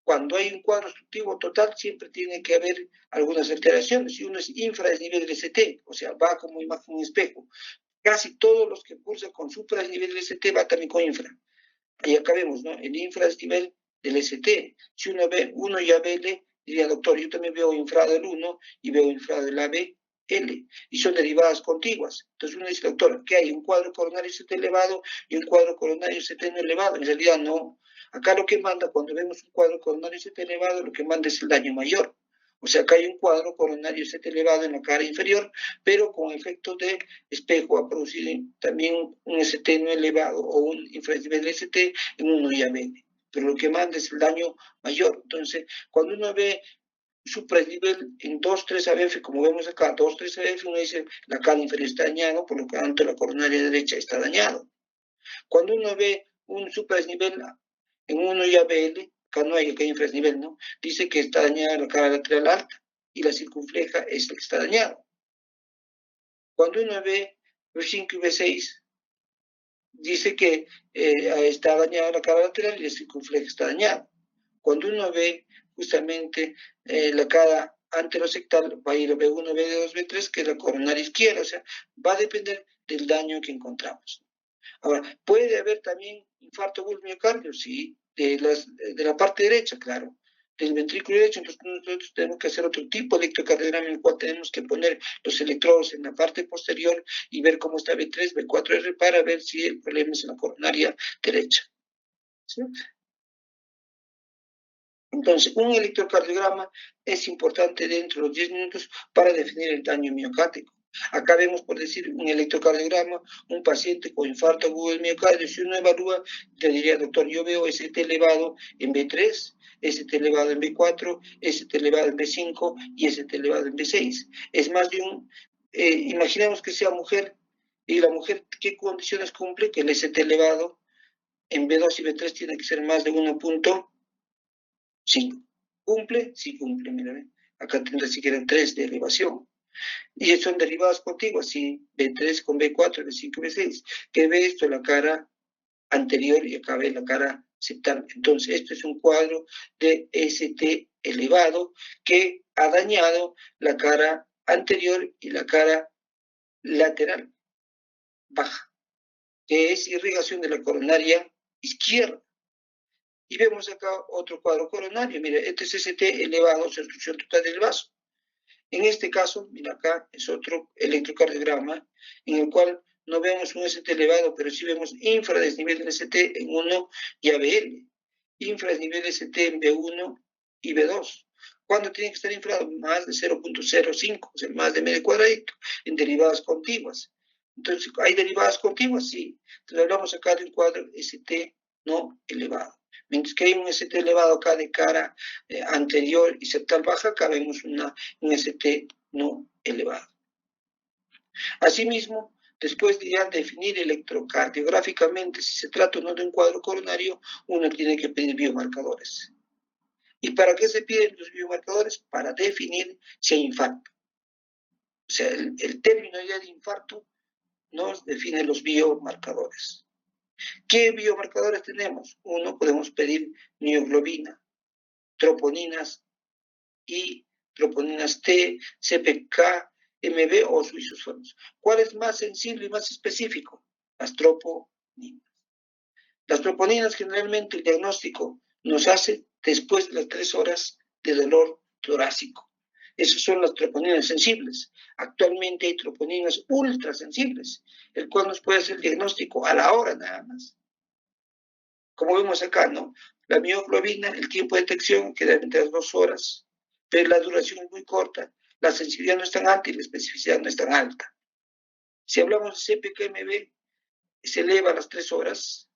cuando hay un cuadro obstructivo total, siempre tiene que haber algunas alteraciones. Y uno es infradesnivel del ST, o sea, va como imagen en espejo. Casi todos los que cursan con supradesnivel del ST va también con infra. Ahí acá vemos, ¿no? El infra es nivel del ST. Si uno ve 1 y ABL, diría, doctor, yo también veo infrado el 1 y veo infrado el ABL. Y son derivadas contiguas. Entonces uno dice, doctor, ¿qué hay? ¿Un cuadro coronario ST elevado y un cuadro coronario ST no elevado? En realidad no. Acá lo que manda, cuando vemos un cuadro coronario ST elevado, lo que manda es el daño mayor. O sea, acá hay un cuadro coronario ST elevado en la cara inferior, pero con efecto de espejo ha producido también un ST no elevado o un infradesnivel ST en uno y ABL. Pero lo que manda es el daño mayor. Entonces, cuando uno ve supradesnivel en 2, 3 ABF, como vemos acá, 2, 3 ABF, uno dice la cara inferior está dañado, por lo tanto la coronaria derecha está dañado. Cuando uno ve un supradesnivel en 1 y ABL, acá no hay, acá hay infradesnivel, ¿no? Dice que está dañada la cara lateral alta y la circunfleja es la que está dañada. Cuando uno ve V5 y V6, dice que está dañada la cara lateral y la circunfleja está dañada. Cuando uno ve justamente la cara anterosectal, va a ir a B1, B2, B3, que es la coronaria izquierda, o sea, va a depender del daño que encontramos. Ahora, ¿puede haber también infarto agudo del miocardio? Sí, de la parte derecha, claro, del ventrículo derecho. Entonces nosotros tenemos que hacer otro tipo de electrocardiograma en el cual tenemos que poner los electrodos en la parte posterior y ver cómo está B3, B4R para ver si el problema es en la coronaria derecha. ¿Sí? Entonces, un electrocardiograma es importante dentro de los 10 minutos para definir el daño miocárdico. Acá vemos, por decir, un electrocardiograma, un paciente con infarto agudo del miocardio. Si uno evalúa, le diría, doctor, yo veo ST elevado en B3, ST elevado en B4, ST elevado en B5 y ST elevado en B6. Es más de un, imaginemos que sea mujer, y la mujer, ¿qué condiciones cumple? Que el ST elevado en B2 y B3 tiene que ser más de 1.5. ¿Cumple? Sí cumple, mira, ¿eh? Acá tendrá siquiera 3 de elevación. Y son derivadas contiguas, sí, B3 con B4, B5, B6. Que ve esto la cara anterior y acá ve la cara septal. Entonces, esto es un cuadro de ST elevado que ha dañado la cara anterior y la cara lateral baja, que es irrigación de la coronaria izquierda. Y vemos acá otro cuadro coronario. Mira, este es ST elevado, obstrucción total del vaso. En este caso, mira acá, es otro electrocardiograma en el cual no vemos un ST elevado, pero sí vemos infradesnivel del ST en 1 y ABL, infradesnivel ST en B1 y B2. ¿Cuándo tiene que estar inflado? Más de 0.05, o sea, más de medio cuadradito, en derivadas contiguas. Entonces, ¿hay derivadas contiguas? Sí. Entonces, hablamos acá de un cuadro ST no elevado. Mientras que hay un ST elevado acá de cara anterior y septal baja, acá vemos un ST no elevado. Asimismo, después de ya definir electrocardiográficamente si se trata o no de un cuadro coronario, uno tiene que pedir biomarcadores. ¿Y para qué se piden los biomarcadores? Para definir si hay infarto. O sea, el término ya de infarto nos define los biomarcadores. ¿Qué biomarcadores tenemos? Uno, podemos pedir mioglobina, troponinas I, troponinas T, CPK, MB o suizosonos. ¿Cuál es más sensible y más específico? Las troponinas. Las troponinas, generalmente el diagnóstico nos hace después de las 3 horas de dolor torácico. Esas son las troponinas sensibles. Actualmente hay troponinas ultrasensibles, el cual nos puede hacer el diagnóstico a la hora nada más. Como vemos acá, ¿no? La mioglobina, el tiempo de detección queda entre las 2 horas, pero la duración es muy corta, la sensibilidad no es tan alta y la especificidad no es tan alta. Si hablamos de CPKMB, se eleva a las 3 horas,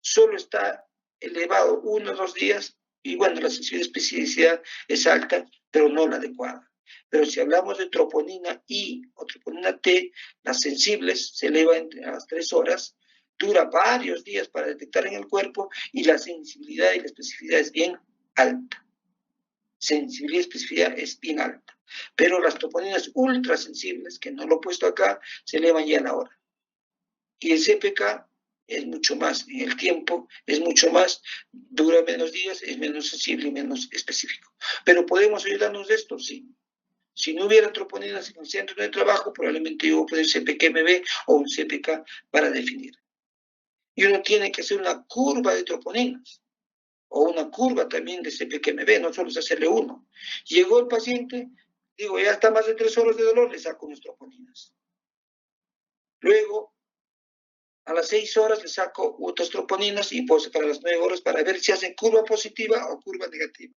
solo está elevado 1 o 2 días, y bueno, la sensibilidad y especificidad es alta, pero no la adecuada. Pero si hablamos de troponina I o troponina T, las sensibles se elevan a las 3 horas, dura varios días para detectar en el cuerpo y la sensibilidad y la especificidad es bien alta. Sensibilidad y especificidad es bien alta. Pero las troponinas ultrasensibles, que no lo he puesto acá, se elevan ya a la hora. Y el CPK es mucho más, en el tiempo es mucho más, dura menos días, es menos sensible y menos específico. Pero podemos ayudarnos de esto, sí. Si no hubiera troponinas en el centro de trabajo, probablemente yo pudiera CPKMB o un CPK para definir. Y uno tiene que hacer una curva de troponinas o una curva también de CPKMB, no solo es hacerle uno. Llegó el paciente, digo, ya está más de 3 horas de dolor, le saco unas troponinas. Luego, a las 6 horas le saco otras troponinas y puedo sacar a las 9 horas para ver si hacen curva positiva o curva negativa.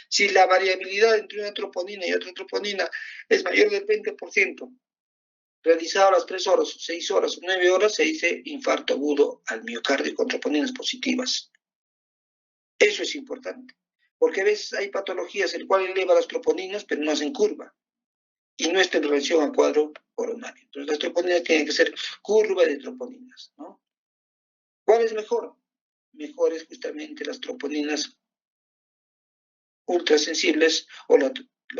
Si la variabilidad entre una troponina y otra troponina es mayor del 20%, realizado a las 3 horas, 6 horas o 9 horas, se dice infarto agudo al miocardio con troponinas positivas. Eso es importante, porque a veces hay patologías en las cuales eleva las troponinas, pero no hacen curva, y no está en relación al cuadro coronario. Entonces las troponinas tienen que ser curva de troponinas, ¿no? ¿Cuál es mejor? Mejor es justamente las troponinas ultrasensibles o la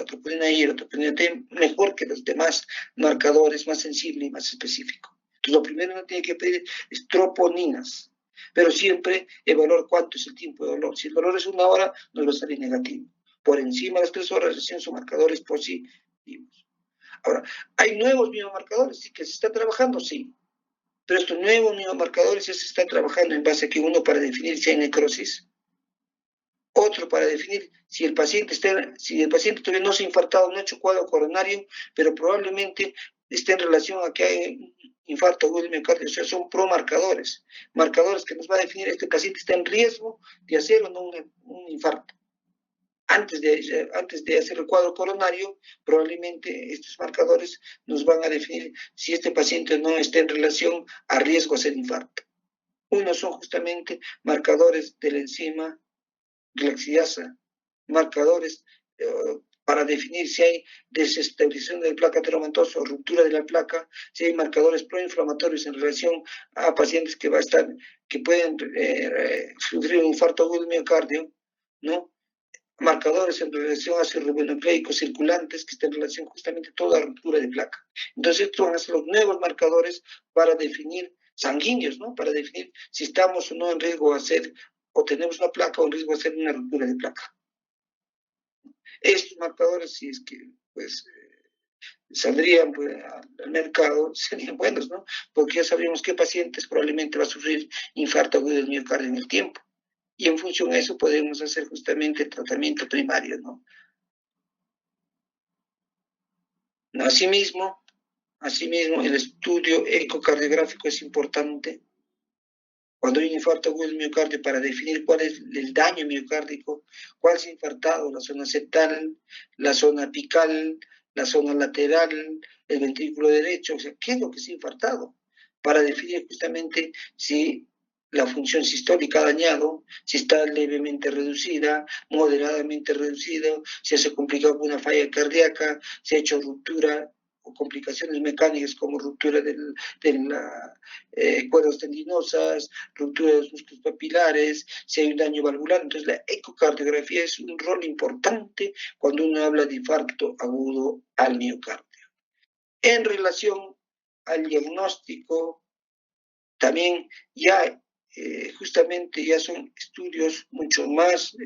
troponina I y la troponina T, mejor que los demás marcadores, más sensible y más específico. Entonces, lo primero que uno tiene que pedir es troponinas, pero siempre evaluar cuánto es el tiempo de dolor. Si el dolor es 1 hora, nos va a salir negativo. Por encima de las 3 horas recién son marcadores positivos. Ahora, ¿hay nuevos biomarcadores? ¿Sí que se está trabajando? Sí. Pero estos nuevos biomarcadores ya se están trabajando en base a que uno para definir si hay necrosis, otro para definir si el paciente todavía no se ha infartado, no ha hecho cuadro coronario, pero probablemente esté en relación a que hay infarto agudo del miocardio, o sea, son promarcadores, marcadores que nos va a definir este paciente está en riesgo de hacer o no un infarto. Antes de hacer el cuadro coronario, probablemente estos marcadores nos van a definir si este paciente no está en relación a riesgo a hacer infarto. Uno son justamente marcadores de la enzima glaxidasa, marcadores para definir si hay desestabilización de la placa ateromatosa o ruptura de la placa, si hay marcadores proinflamatorios en relación a pacientes que pueden sufrir un infarto agudo del miocardio, ¿no? Marcadores en relación a ribonucleicos circulantes que están en relación justamente a toda ruptura de placa. Entonces, estos van a ser los nuevos marcadores para definir sanguíneos, ¿no? Para definir si estamos o no en riesgo de hacer o tenemos una placa o en riesgo de hacer una ruptura de placa. Estos marcadores, si es que pues saldrían pues, al mercado, serían buenos, ¿no? Porque ya sabemos qué pacientes probablemente va a sufrir infarto agudo del miocardio en el tiempo. Y en función a eso podemos hacer justamente el tratamiento primario, ¿no? Asimismo, el estudio ecocardiográfico es importante cuando hay un infarto agudo del miocardio para definir cuál es el daño miocárdico, cuál se ha infartado, la zona septal, la zona apical, la zona lateral, el ventrículo derecho, o sea, qué es lo que se ha infartado, para definir justamente si la función sistólica ha dañado, si está levemente reducida, moderadamente reducida, si se ha complicado con una falla cardíaca, si ha hecho ruptura o complicaciones mecánicas como ruptura de las cuerdas tendinosas, ruptura de los músculos papilares, si hay un daño valvular. Entonces la ecocardiografía es un rol importante cuando uno habla de infarto agudo al miocardio. En relación al diagnóstico, también ya justamente ya son estudios mucho más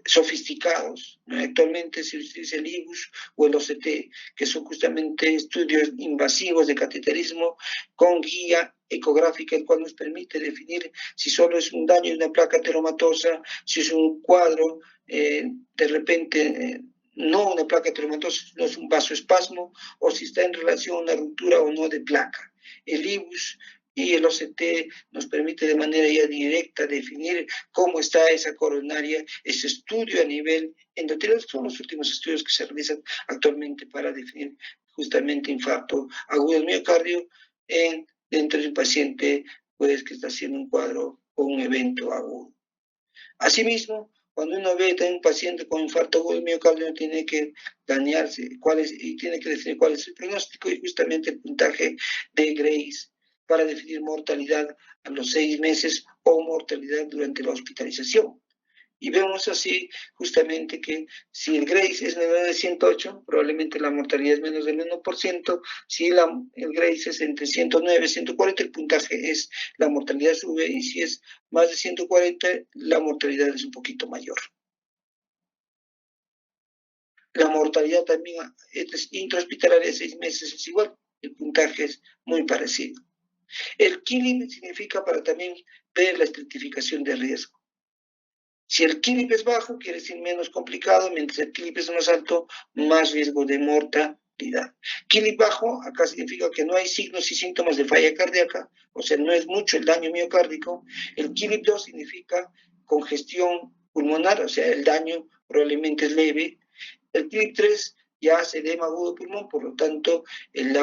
sofisticados. ¿No? Actualmente se utiliza el IBUS o el OCT, que son justamente estudios invasivos de cateterismo con guía ecográfica, el cual nos permite definir si solo es un daño de una placa ateromatosa, si es un cuadro, de repente, no una placa ateromatosa, no es un vasoespasmo, o si está en relación a una ruptura o no de placa. El IBUS y el OCT nos permite de manera ya directa definir cómo está esa coronaria, ese estudio a nivel endotelio. Son los últimos estudios que se realizan actualmente para definir justamente infarto agudo del miocardio dentro de un paciente pues, que está haciendo un cuadro o un evento agudo. Asimismo, cuando uno ve a un paciente con infarto agudo del miocardio, tiene que dañarse y tiene que definir cuál es el pronóstico y justamente el puntaje de Grace para definir mortalidad a los 6 meses o mortalidad durante la hospitalización. Y vemos así justamente que si el Grace es menor de 108, probablemente la mortalidad es menos del 1%. Si el Grace es entre 109 y 140, el puntaje es, la mortalidad sube, y si es más de 140, la mortalidad es un poquito mayor. La mortalidad también intrahospitalaria de 6 meses es igual, el puntaje es muy parecido. El KILIP significa para también ver la estratificación de riesgo. Si el KILIP es bajo, quiere decir menos complicado, mientras el KILIP es más alto, más riesgo de mortalidad. KILIP bajo, acá significa que no hay signos y síntomas de falla cardíaca, o sea, no es mucho el daño miocárdico. El KILIP 2 significa congestión pulmonar, o sea, el daño probablemente es leve. El KILIP 3 ya hace edema agudo pulmón, por lo tanto, el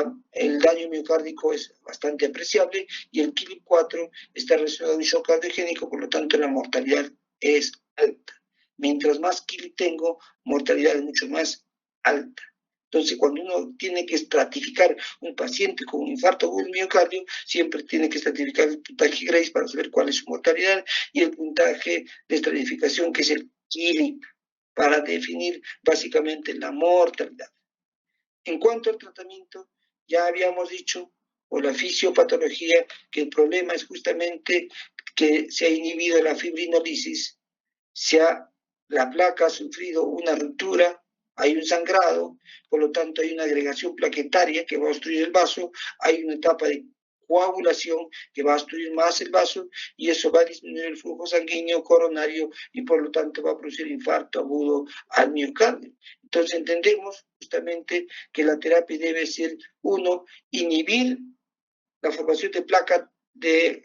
daño miocárdico es bastante apreciable, y el KILIP 4 está relacionado a un shock cardiogénico, por lo tanto, la mortalidad es alta. Mientras más KILIP tengo, mortalidad es mucho más alta. Entonces, cuando uno tiene que estratificar un paciente con un infarto agudo del miocardio, siempre tiene que estratificar el puntaje Grace para saber cuál es su mortalidad, y el puntaje de estratificación, que es el KILIP, para definir básicamente la mortalidad. En cuanto al tratamiento, ya habíamos dicho, o la fisiopatología, que el problema es justamente que se ha inhibido la fibrinólisis, la placa ha sufrido una ruptura, hay un sangrado, por lo tanto hay una agregación plaquetaria que va a obstruir el vaso, hay una etapa de coagulación que va a obstruir más el vaso, y eso va a disminuir el flujo sanguíneo coronario y por lo tanto va a producir infarto agudo al miocardio. Entonces entendemos justamente que la terapia debe ser, uno, inhibir la formación de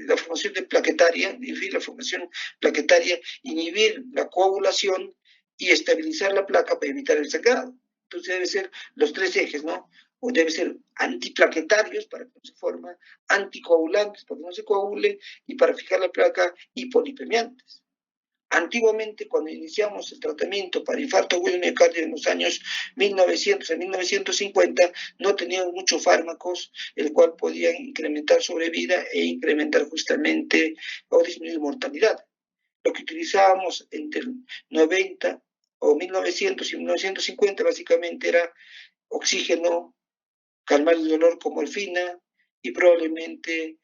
la formación de plaquetaria, inhibir la formación plaquetaria, inhibir la coagulación y estabilizar la placa para evitar el sangrado. Entonces deben ser los 3 ejes, ¿no? O deben ser antiplaquetarios para que no se forma, anticoagulantes para que no se coagule, y para fijar la placa, hipolipemiantes. Antiguamente, cuando iniciamos el tratamiento para infarto agudo del miocardio en los años 1900 a 1950, no teníamos muchos fármacos, el cual podían incrementar sobrevida e incrementar justamente o disminuir mortalidad. Lo que utilizábamos entre el 90 o 1900 y 1950 básicamente era oxígeno, calmar el dolor con morfina y probablemente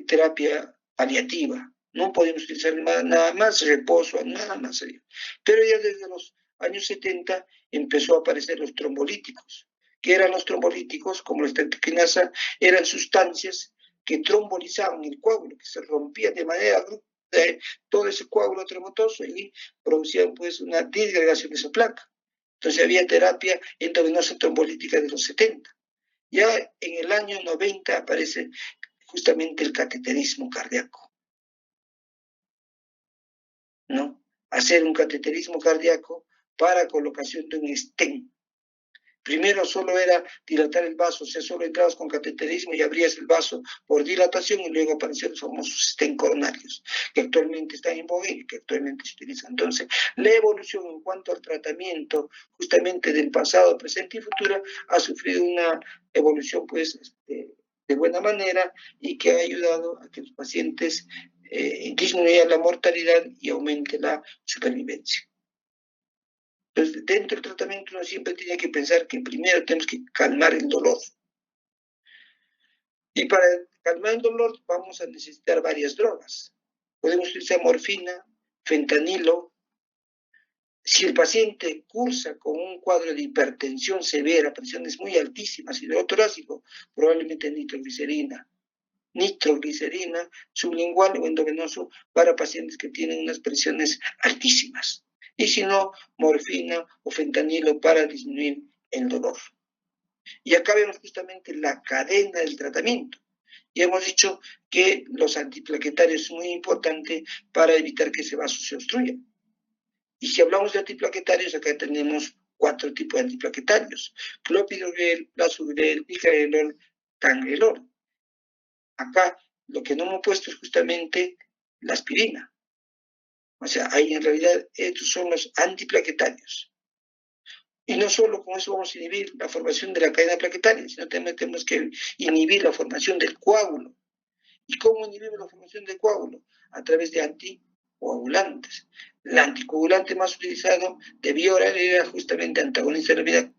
terapia paliativa. No podemos utilizar nada más, reposo, nada más. Pero ya desde los años 70 empezó a aparecer los trombolíticos. ¿Qué eran los trombolíticos? Como la estreptoquinasa, eran sustancias que trombolizaban el coágulo, que se rompía de manera todo ese coágulo tromboso, y producían pues una disgregación de esa placa. Entonces había terapia endovenosa trombolítica de los 70. Ya en el año 90 aparece justamente el cateterismo cardíaco, ¿no? Hacer un cateterismo cardíaco para colocación de un stent. Primero solo era dilatar el vaso, o sea, solo entrabas con cateterismo y abrías el vaso por dilatación, y luego aparecieron los famosos stent coronarios, que actualmente están en boga y que actualmente se utilizan. Entonces, la evolución en cuanto al tratamiento justamente del pasado, presente y futuro ha sufrido una evolución pues de buena manera, y que ha ayudado a que los pacientes disminuyan la mortalidad y aumente la supervivencia. Entonces, dentro del tratamiento uno siempre tiene que pensar que primero tenemos que calmar el dolor. Y para calmar el dolor vamos a necesitar varias drogas. Podemos utilizar morfina, fentanilo. Si el paciente cursa con un cuadro de hipertensión severa, presiones muy altísimas y dolor torácico, probablemente nitroglicerina. Nitroglicerina sublingual o endovenoso para pacientes que tienen unas presiones altísimas. Y si no, morfina o fentanilo para disminuir el dolor. Y acá vemos justamente la cadena del tratamiento. Y hemos dicho que los antiplaquetarios es muy importante para evitar que ese vaso se obstruya. Y si hablamos de antiplaquetarios, acá tenemos 4 tipos de antiplaquetarios: clopidogrel, prasugrel, ticagrelor, cangrelor. Acá lo que no hemos puesto es justamente la aspirina. O sea, ahí en realidad estos son los antiplaquetarios. Y no solo con eso vamos a inhibir la formación de la cadena plaquetaria, sino también tenemos que inhibir la formación del coágulo. ¿Y cómo inhibimos la formación del coágulo? A través de anticoagulantes. El anticoagulante más utilizado de vía oral era justamente antagonista de la vida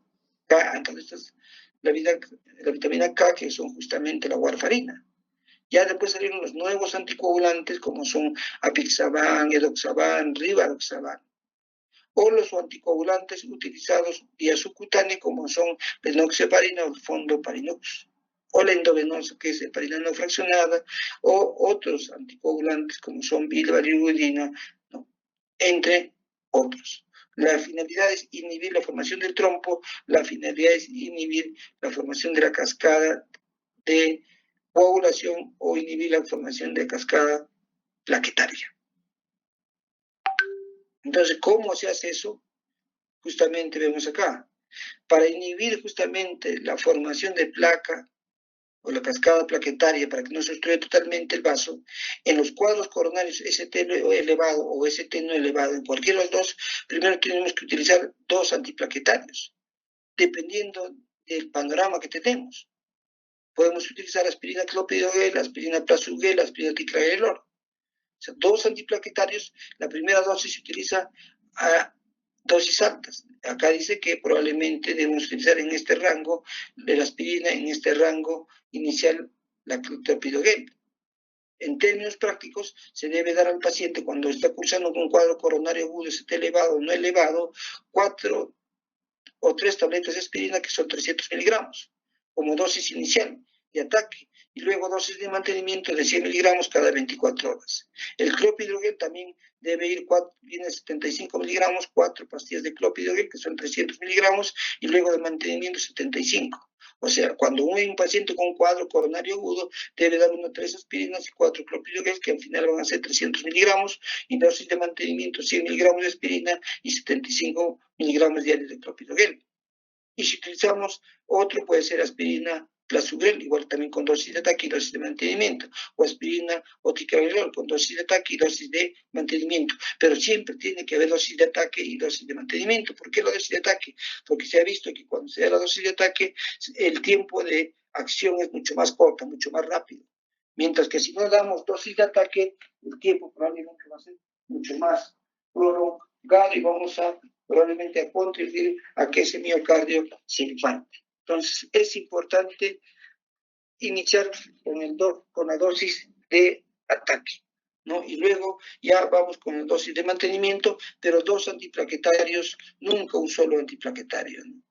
K, antagonistas de la vitamina K, que son justamente la warfarina. Ya después salieron los nuevos anticoagulantes, como son apixaban, edoxaban, rivaroxaban, o los anticoagulantes utilizados vía subcutánea, como son la enoxaparina o el fondoparinux, o la endovenosa, que es heparina no fraccionada, o otros anticoagulantes, como son biliverdina, ¿no?, entre otros. La finalidad es inhibir la formación del trompo, la finalidad es inhibir la formación de la cascada de coagulación o inhibir la formación de cascada plaquetaria. Entonces, ¿cómo se hace eso? Justamente vemos acá. Para inhibir justamente la formación de placa o la cascada plaquetaria, para que no se obstruya totalmente el vaso, en los cuadros coronarios ST elevado o ST no elevado, en cualquiera de los dos, primero tenemos que utilizar 2 antiplaquetarios, dependiendo del panorama que tenemos. Podemos utilizar aspirina clopidogrel, aspirina prasugrel, aspirina ticagrelor. O sea, 2 antiplaquetarios. La primera dosis se utiliza a dosis altas. Acá dice que probablemente debemos utilizar en este rango de la aspirina, en este rango inicial, la clopidogrel. En términos prácticos, se debe dar al paciente, cuando está cursando con un cuadro coronario agudo, esté elevado o no elevado, 4 o 3 tabletas de aspirina, que son 300 miligramos, como dosis inicial de ataque, y luego dosis de mantenimiento de 100 miligramos cada 24 horas. El clopidogrel también debe ir, viene 75 miligramos, 4 pastillas de clopidogrel, que son 300 miligramos, y luego de mantenimiento 75. O sea, cuando un paciente con un cuadro coronario agudo debe dar 3 aspirinas y 4 clopidogrel, que al final van a ser 300 miligramos, y dosis de mantenimiento 100 miligramos de aspirina y 75 miligramos diarios de clopidogrel. Y si utilizamos otro, puede ser aspirina prasugrel, igual también con dosis de ataque y dosis de mantenimiento, o aspirina o ticagrelor con dosis de ataque y dosis de mantenimiento. Pero siempre tiene que haber dosis de ataque y dosis de mantenimiento. ¿Por qué la dosis de ataque? Porque se ha visto que cuando se da la dosis de ataque, el tiempo de acción es mucho más corto, mucho más rápido. Mientras que si no damos dosis de ataque, el tiempo probablemente va a ser mucho más prolongado y vamos a probablemente a contribuir a que ese miocardio se infarte. Entonces, es importante iniciar con la dosis de ataque, ¿no? Y luego ya vamos con la dosis de mantenimiento, pero 2 antiplaquetarios, nunca un solo antiplaquetario, ¿no?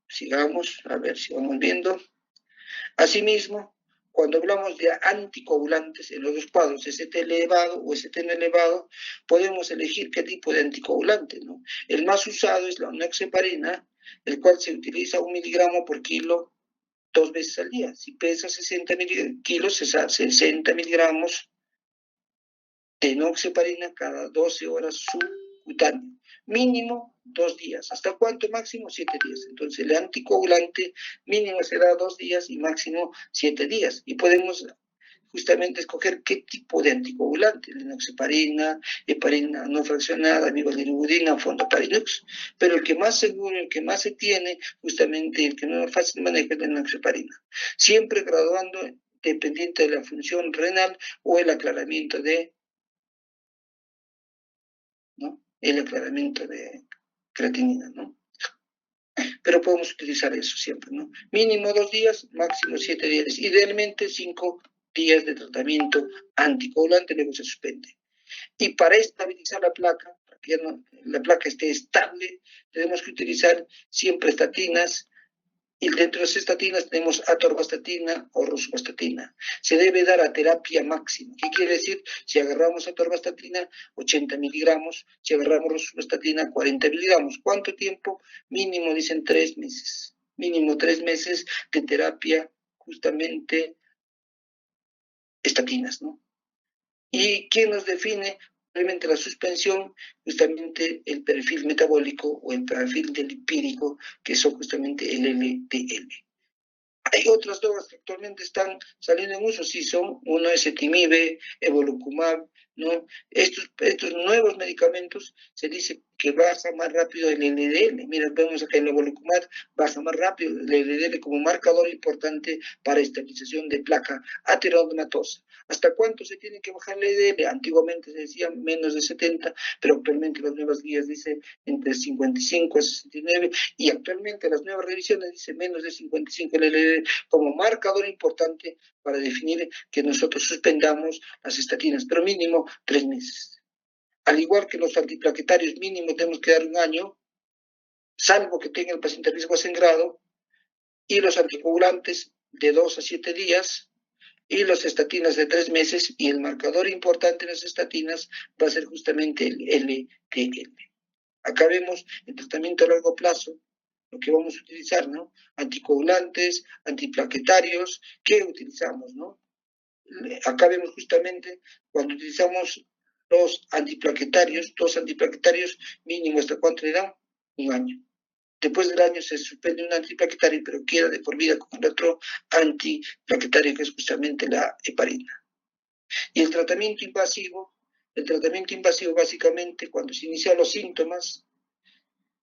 Sigamos, a ver si vamos viendo. Asimismo, cuando hablamos de anticoagulantes en los 2 cuadros, ST elevado o ST no elevado, podemos elegir qué tipo de anticoagulante, ¿no? El más usado es la enoxaparina, el cual se utiliza 1 miligramo por kilo 2 veces al día. Si pesa 60 kilos, 60 miligramos de enoxaparina cada 12 horas subcutáneo. Mínimo 2 días. ¿Hasta cuánto? Máximo 7 días. Entonces el anticoagulante mínimo será 2 días y máximo 7 días. Y podemos justamente escoger qué tipo de anticoagulante, la enoxaparina, heparina no fraccionada, biliverdina, fondoparinux, pero el que más seguro, el que más se tiene, justamente el que no es fácil de manejar es la enoxaparina. Siempre graduando dependiente de la función renal o el aclaramiento de, ¿no?, el aclaramiento de creatinina, ¿no? Pero podemos utilizar eso siempre, ¿no? Mínimo 2 días, máximo 7 días, idealmente 5 días de tratamiento anticoagulante, luego se suspende. Y para estabilizar la placa, para que la placa esté estable, tenemos que utilizar siempre estatinas, y dentro de las estatinas tenemos atorvastatina o rosuvastatina. Se debe dar a terapia máxima. ¿Qué quiere decir? Si agarramos atorvastatina, 80 miligramos, si agarramos rosuvastatina, 40 miligramos. ¿Cuánto tiempo? Mínimo, dicen 3 meses. Mínimo 3 meses de terapia justamente estatinas, ¿no? ¿Y quién nos define realmente la suspensión? Justamente el perfil metabólico o el perfil del lipídico, que son justamente el LDL. Hay otras drogas que actualmente están saliendo en uso, sí son, uno es etimib, evolocumab, ¿no? Estos nuevos medicamentos se dice que baja más rápido el LDL. Mira, vemos acá el evolocumab baja más rápido el LDL como marcador importante para estabilización de placa ateromatosa. ¿Hasta cuánto se tiene que bajar el LDL? Antiguamente se decía menos de 70, pero actualmente las nuevas guías dicen entre 55 a 69 y actualmente las nuevas revisiones dicen menos de 55 el LDL como marcador importante para definir que nosotros suspendamos las estatinas, pero mínimo 3 meses. Al igual que los antiplaquetarios mínimo tenemos que dar un año, salvo que tenga el paciente riesgo sangrado, y los anticoagulantes de 2 a 7 días, y las estatinas de 3 meses, y el marcador importante en las estatinas va a ser justamente el LDL. Acá vemos el tratamiento a largo plazo, lo que vamos a utilizar, ¿no? Anticoagulantes, antiplaquetarios, ¿qué utilizamos, no? Acá vemos justamente cuando utilizamos los antiplaquetarios, dos antiplaquetarios mínimo, ¿hasta cuánto le dan? Un año. Después del año se suspende un antiplaquetario, pero queda de por vida con el otro antiplaquetario, que es justamente la heparina. Y el tratamiento invasivo básicamente cuando se inician los síntomas,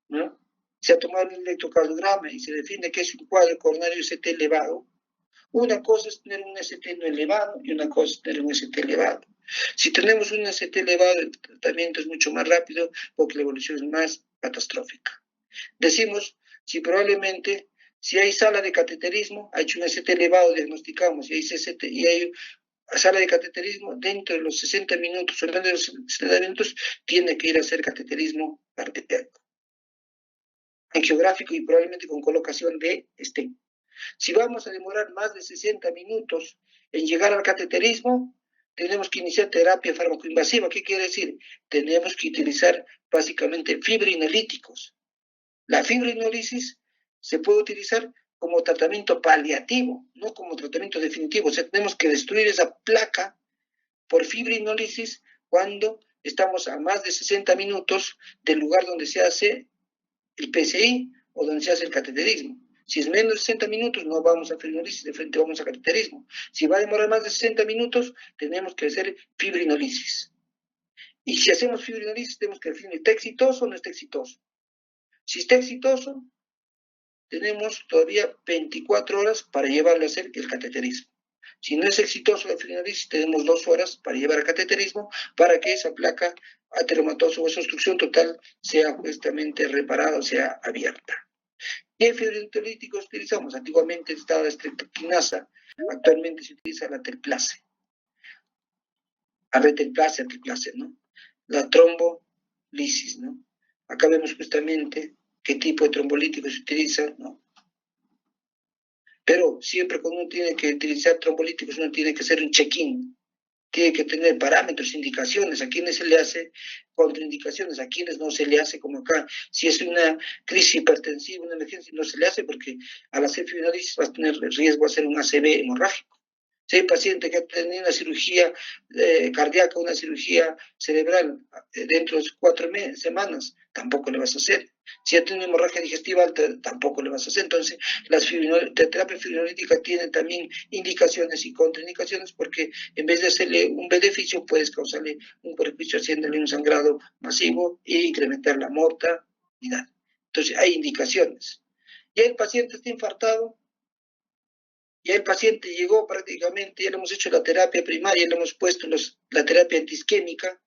¿no? Se ha tomado el electrocardiograma y se define que es un cuadro coronario ST elevado. Una cosa es tener un ST no elevado y una cosa es tener un ST elevado. Si tenemos un ST elevado, el tratamiento es mucho más rápido porque la evolución es más catastrófica. Decimos, si probablemente, si hay sala de cateterismo, ha hecho un ST elevado, diagnosticamos, y hay CST, y hay sala de cateterismo, dentro de los 60 minutos o menos de los 60 minutos, tiene que ir a hacer cateterismo cardíaco, angiográfico y probablemente con colocación de stent. Si vamos a demorar más de 60 minutos en llegar al cateterismo, tenemos que iniciar terapia farmacoinvasiva. ¿Qué quiere decir? Tenemos que utilizar básicamente fibrinolíticos. La fibrinolisis se puede utilizar como tratamiento paliativo, no como tratamiento definitivo. O sea, tenemos que destruir esa placa por fibrinolisis cuando estamos a más de 60 minutos del lugar donde se hace el PCI o donde se hace el cateterismo. Si es menos de 60 minutos, no vamos a fibrinolisis, de frente vamos a cateterismo. Si va a demorar más de 60 minutos, tenemos que hacer fibrinolisis. Y si hacemos fibrinolisis, tenemos que definir, ¿está exitoso o no está exitoso? Si está exitoso, tenemos todavía 24 horas para llevarlo a hacer el cateterismo. Si no es exitoso la fibrinolisis, tenemos 2 horas para llevar al cateterismo para que esa placa ateromatosa o esa obstrucción total sea justamente reparada, o sea abierta. ¿Qué fibrinolíticos utilizamos? Antiguamente estaba la streptokinasa, actualmente se utiliza la telplase. Arretelplase, ¿no? La trombolisis, ¿no? Acá vemos justamente qué tipo de trombolítico se utiliza, ¿no? Pero siempre cuando uno tiene que utilizar trombolíticos, uno tiene que hacer un check-in, tiene que tener parámetros, indicaciones, a quienes se le hace contraindicaciones, a quienes no se le hace, como acá. Si es una crisis hipertensiva, una emergencia, no se le hace porque al hacer fibrinolisis va a tener riesgo de hacer un ACV hemorrágico. Si hay paciente que ha tenido una cirugía cardíaca, una cirugía cerebral dentro de 4 semanas, tampoco le vas a hacer. Si ha tenido una hemorragia digestiva alta, tampoco le vas a hacer. Entonces, la terapia fibrinolítica tiene también indicaciones y contraindicaciones porque en vez de hacerle un beneficio, puedes causarle un perjuicio haciéndole un sangrado masivo e incrementar la mortalidad. Entonces, hay indicaciones. Y el paciente está infartado, ya el paciente llegó prácticamente, ya le hemos hecho la terapia primaria, le hemos puesto la terapia antiisquémica,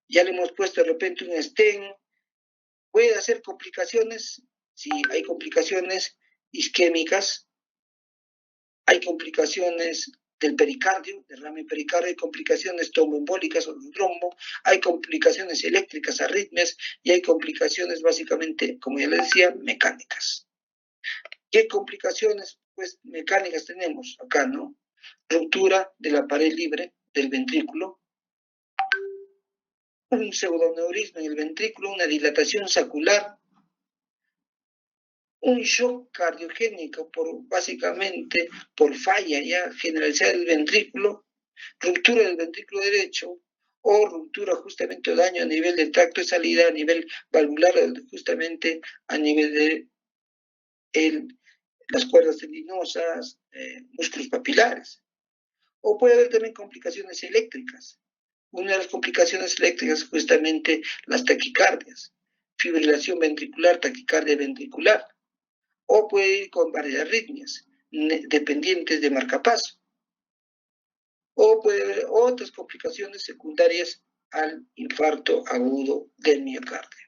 ya le hemos puesto de repente un stent. ¿Puede hacer complicaciones? Sí, hay complicaciones isquémicas, hay complicaciones del pericardio, derrame pericardio, hay complicaciones tromboembólicas o de trombo, hay complicaciones eléctricas, arritmias, y hay complicaciones básicamente, como ya les decía, mecánicas. ¿Qué complicaciones pues, mecánicas tenemos acá, no? Ruptura de la pared libre del ventrículo, un pseudoneurismo en el ventrículo, una dilatación sacular, un shock cardiogénico básicamente por falla ya generalizada del ventrículo, ruptura del ventrículo derecho o ruptura justamente o daño a nivel del tracto de salida, a nivel valvular, justamente a nivel de las cuerdas tendinosas, músculos papilares. O puede haber también complicaciones eléctricas. Una de las complicaciones eléctricas es justamente las taquicardias, fibrilación ventricular, taquicardia ventricular, o puede ir con varias arritmias dependientes de marcapaso, o puede haber otras complicaciones secundarias al infarto agudo del miocardio.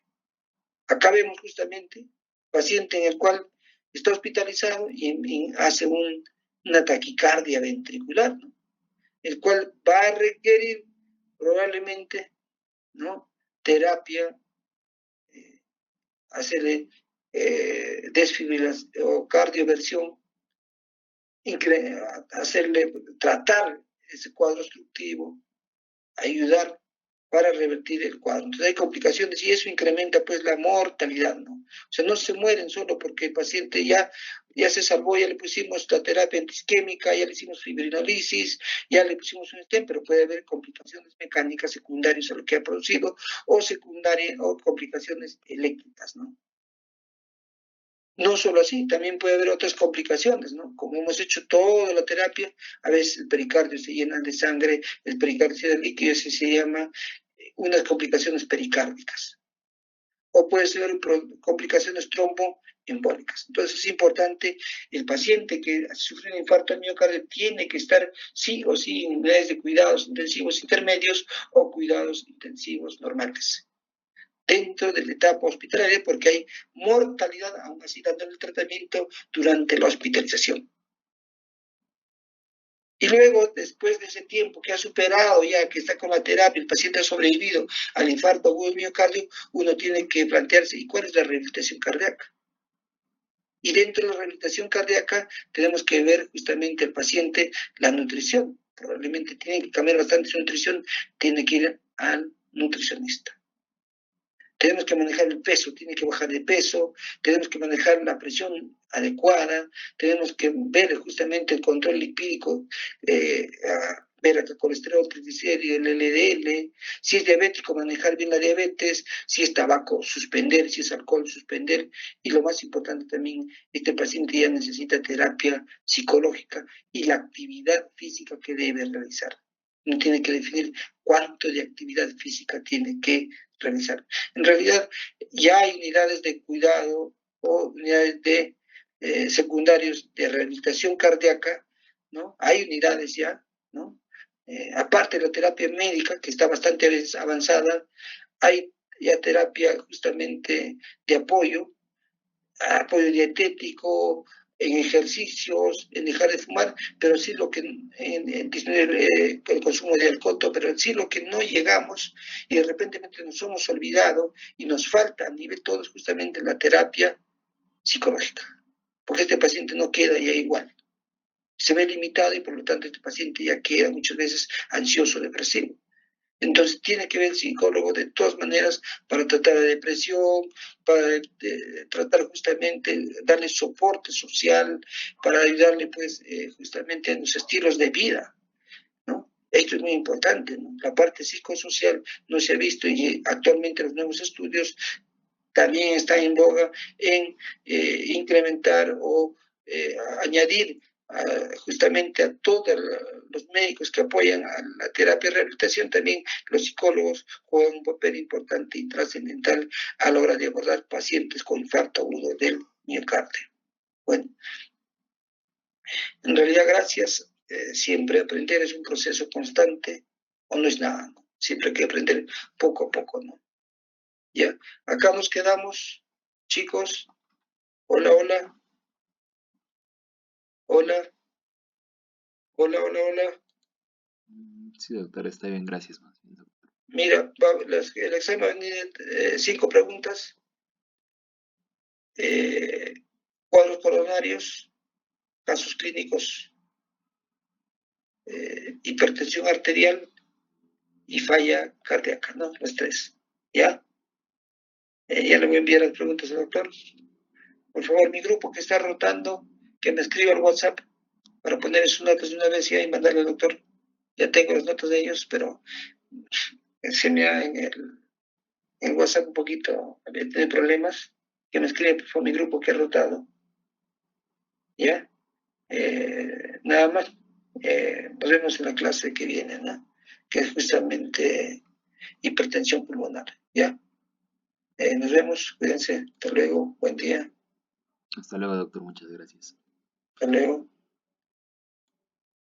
Acá vemos justamente paciente en el cual está hospitalizado y hace una taquicardia ventricular, ¿no? El cual va a requerir probablemente, ¿no?, terapia, hacerle desfibrilación o cardioversión, hacerle tratar ese cuadro obstructivo, ayudar para revertir el cuadro. Entonces hay complicaciones y eso incrementa pues la mortalidad, ¿no? O sea, no se mueren solo porque el paciente ya se salvó, ya le pusimos la terapia antiisquémica, ya le hicimos fibrinolisis, ya le pusimos un stent, pero puede haber complicaciones mecánicas secundarias a lo que ha producido o secundarias o complicaciones eléctricas, ¿no? No solo así, también puede haber otras complicaciones, ¿no? Como hemos hecho toda la terapia, a veces el pericardio se llena de sangre, el pericardio se llena de líquido, eso se llama unas complicaciones pericárdicas. O puede ser complicaciones tromboembólicas. Entonces es importante, el paciente que sufre un infarto de miocardio tiene que estar sí o sí en unidades de cuidados intensivos intermedios o cuidados intensivos normales dentro de la etapa hospitalaria porque hay mortalidad aún así dando el tratamiento durante la hospitalización. Y luego, después de ese tiempo que ha superado ya, que está con la terapia, el paciente ha sobrevivido al infarto agudo del miocardio, uno tiene que plantearse, ¿y cuál es la rehabilitación cardíaca? Y dentro de la rehabilitación cardíaca tenemos que ver justamente al paciente la nutrición. Probablemente tiene que cambiar bastante su nutrición, tiene que ir al nutricionista. Tenemos que manejar el peso, tiene que bajar de peso, tenemos que manejar la presión adecuada, tenemos que ver justamente el control lipídico, ver el colesterol, triglicéridos, el LDL, si es diabético, manejar bien la diabetes, si es tabaco, suspender, si es alcohol, suspender, y lo más importante también, este paciente ya necesita terapia psicológica y la actividad física que debe realizar. Uno tiene que definir cuánto de actividad física tiene que realizar. En realidad, ya hay unidades de cuidado o unidades de secundarios de rehabilitación cardíaca, ¿no? Hay unidades ya, ¿no? Aparte de la terapia médica, que está bastante avanzada, hay ya terapia justamente de apoyo dietético, en ejercicios, en dejar de fumar, pero sí lo que en disminuir el consumo de alcohol, pero sí lo que no llegamos y de repente nos hemos olvidado y nos falta a nivel todos justamente la terapia psicológica, porque este paciente no queda ya igual, se ve limitado y por lo tanto este paciente ya queda muchas veces ansioso, depresivo. Entonces tiene que ver el psicólogo de todas maneras para tratar la depresión, para tratar justamente, darle soporte social, para ayudarle pues justamente en los estilos de vida, ¿no? Esto es muy importante, ¿no? La parte psicosocial no se ha visto y actualmente los nuevos estudios también están en boga en incrementar o añadir justamente a todos los médicos que apoyan a la terapia y rehabilitación, también los psicólogos juegan un papel importante y trascendental a la hora de abordar pacientes con infarto agudo del miocardio. Bueno, en realidad gracias, siempre aprender es un proceso constante o no es nada, ¿no? Siempre hay que aprender poco a poco, ¿no? Ya, acá nos quedamos, chicos. Hola, hola, hola, hola, hola, hola. Sí, doctor, está bien, gracias. Mira, el examen va a venir 5 preguntas. Cuadros coronarios, casos clínicos, hipertensión arterial y falla cardíaca, ¿no? Los tres. ¿Ya? Ya le voy a enviar las preguntas al doctor. Por favor, mi grupo que está rotando, que me escriba al WhatsApp para poner sus notas de una vez ya y mandarle al doctor. Ya tengo las notas de ellos, pero se me ha en el WhatsApp un poquito, había tenido problemas. Que me escriba, por favor, mi grupo que ha rotado. ¿Ya? Nada más. Nos vemos en la clase que viene, ¿no? Que es justamente hipertensión pulmonar. ¿Ya? Nos vemos, cuídense. Hasta luego. Buen día. Hasta luego, doctor. Muchas gracias. Hasta luego.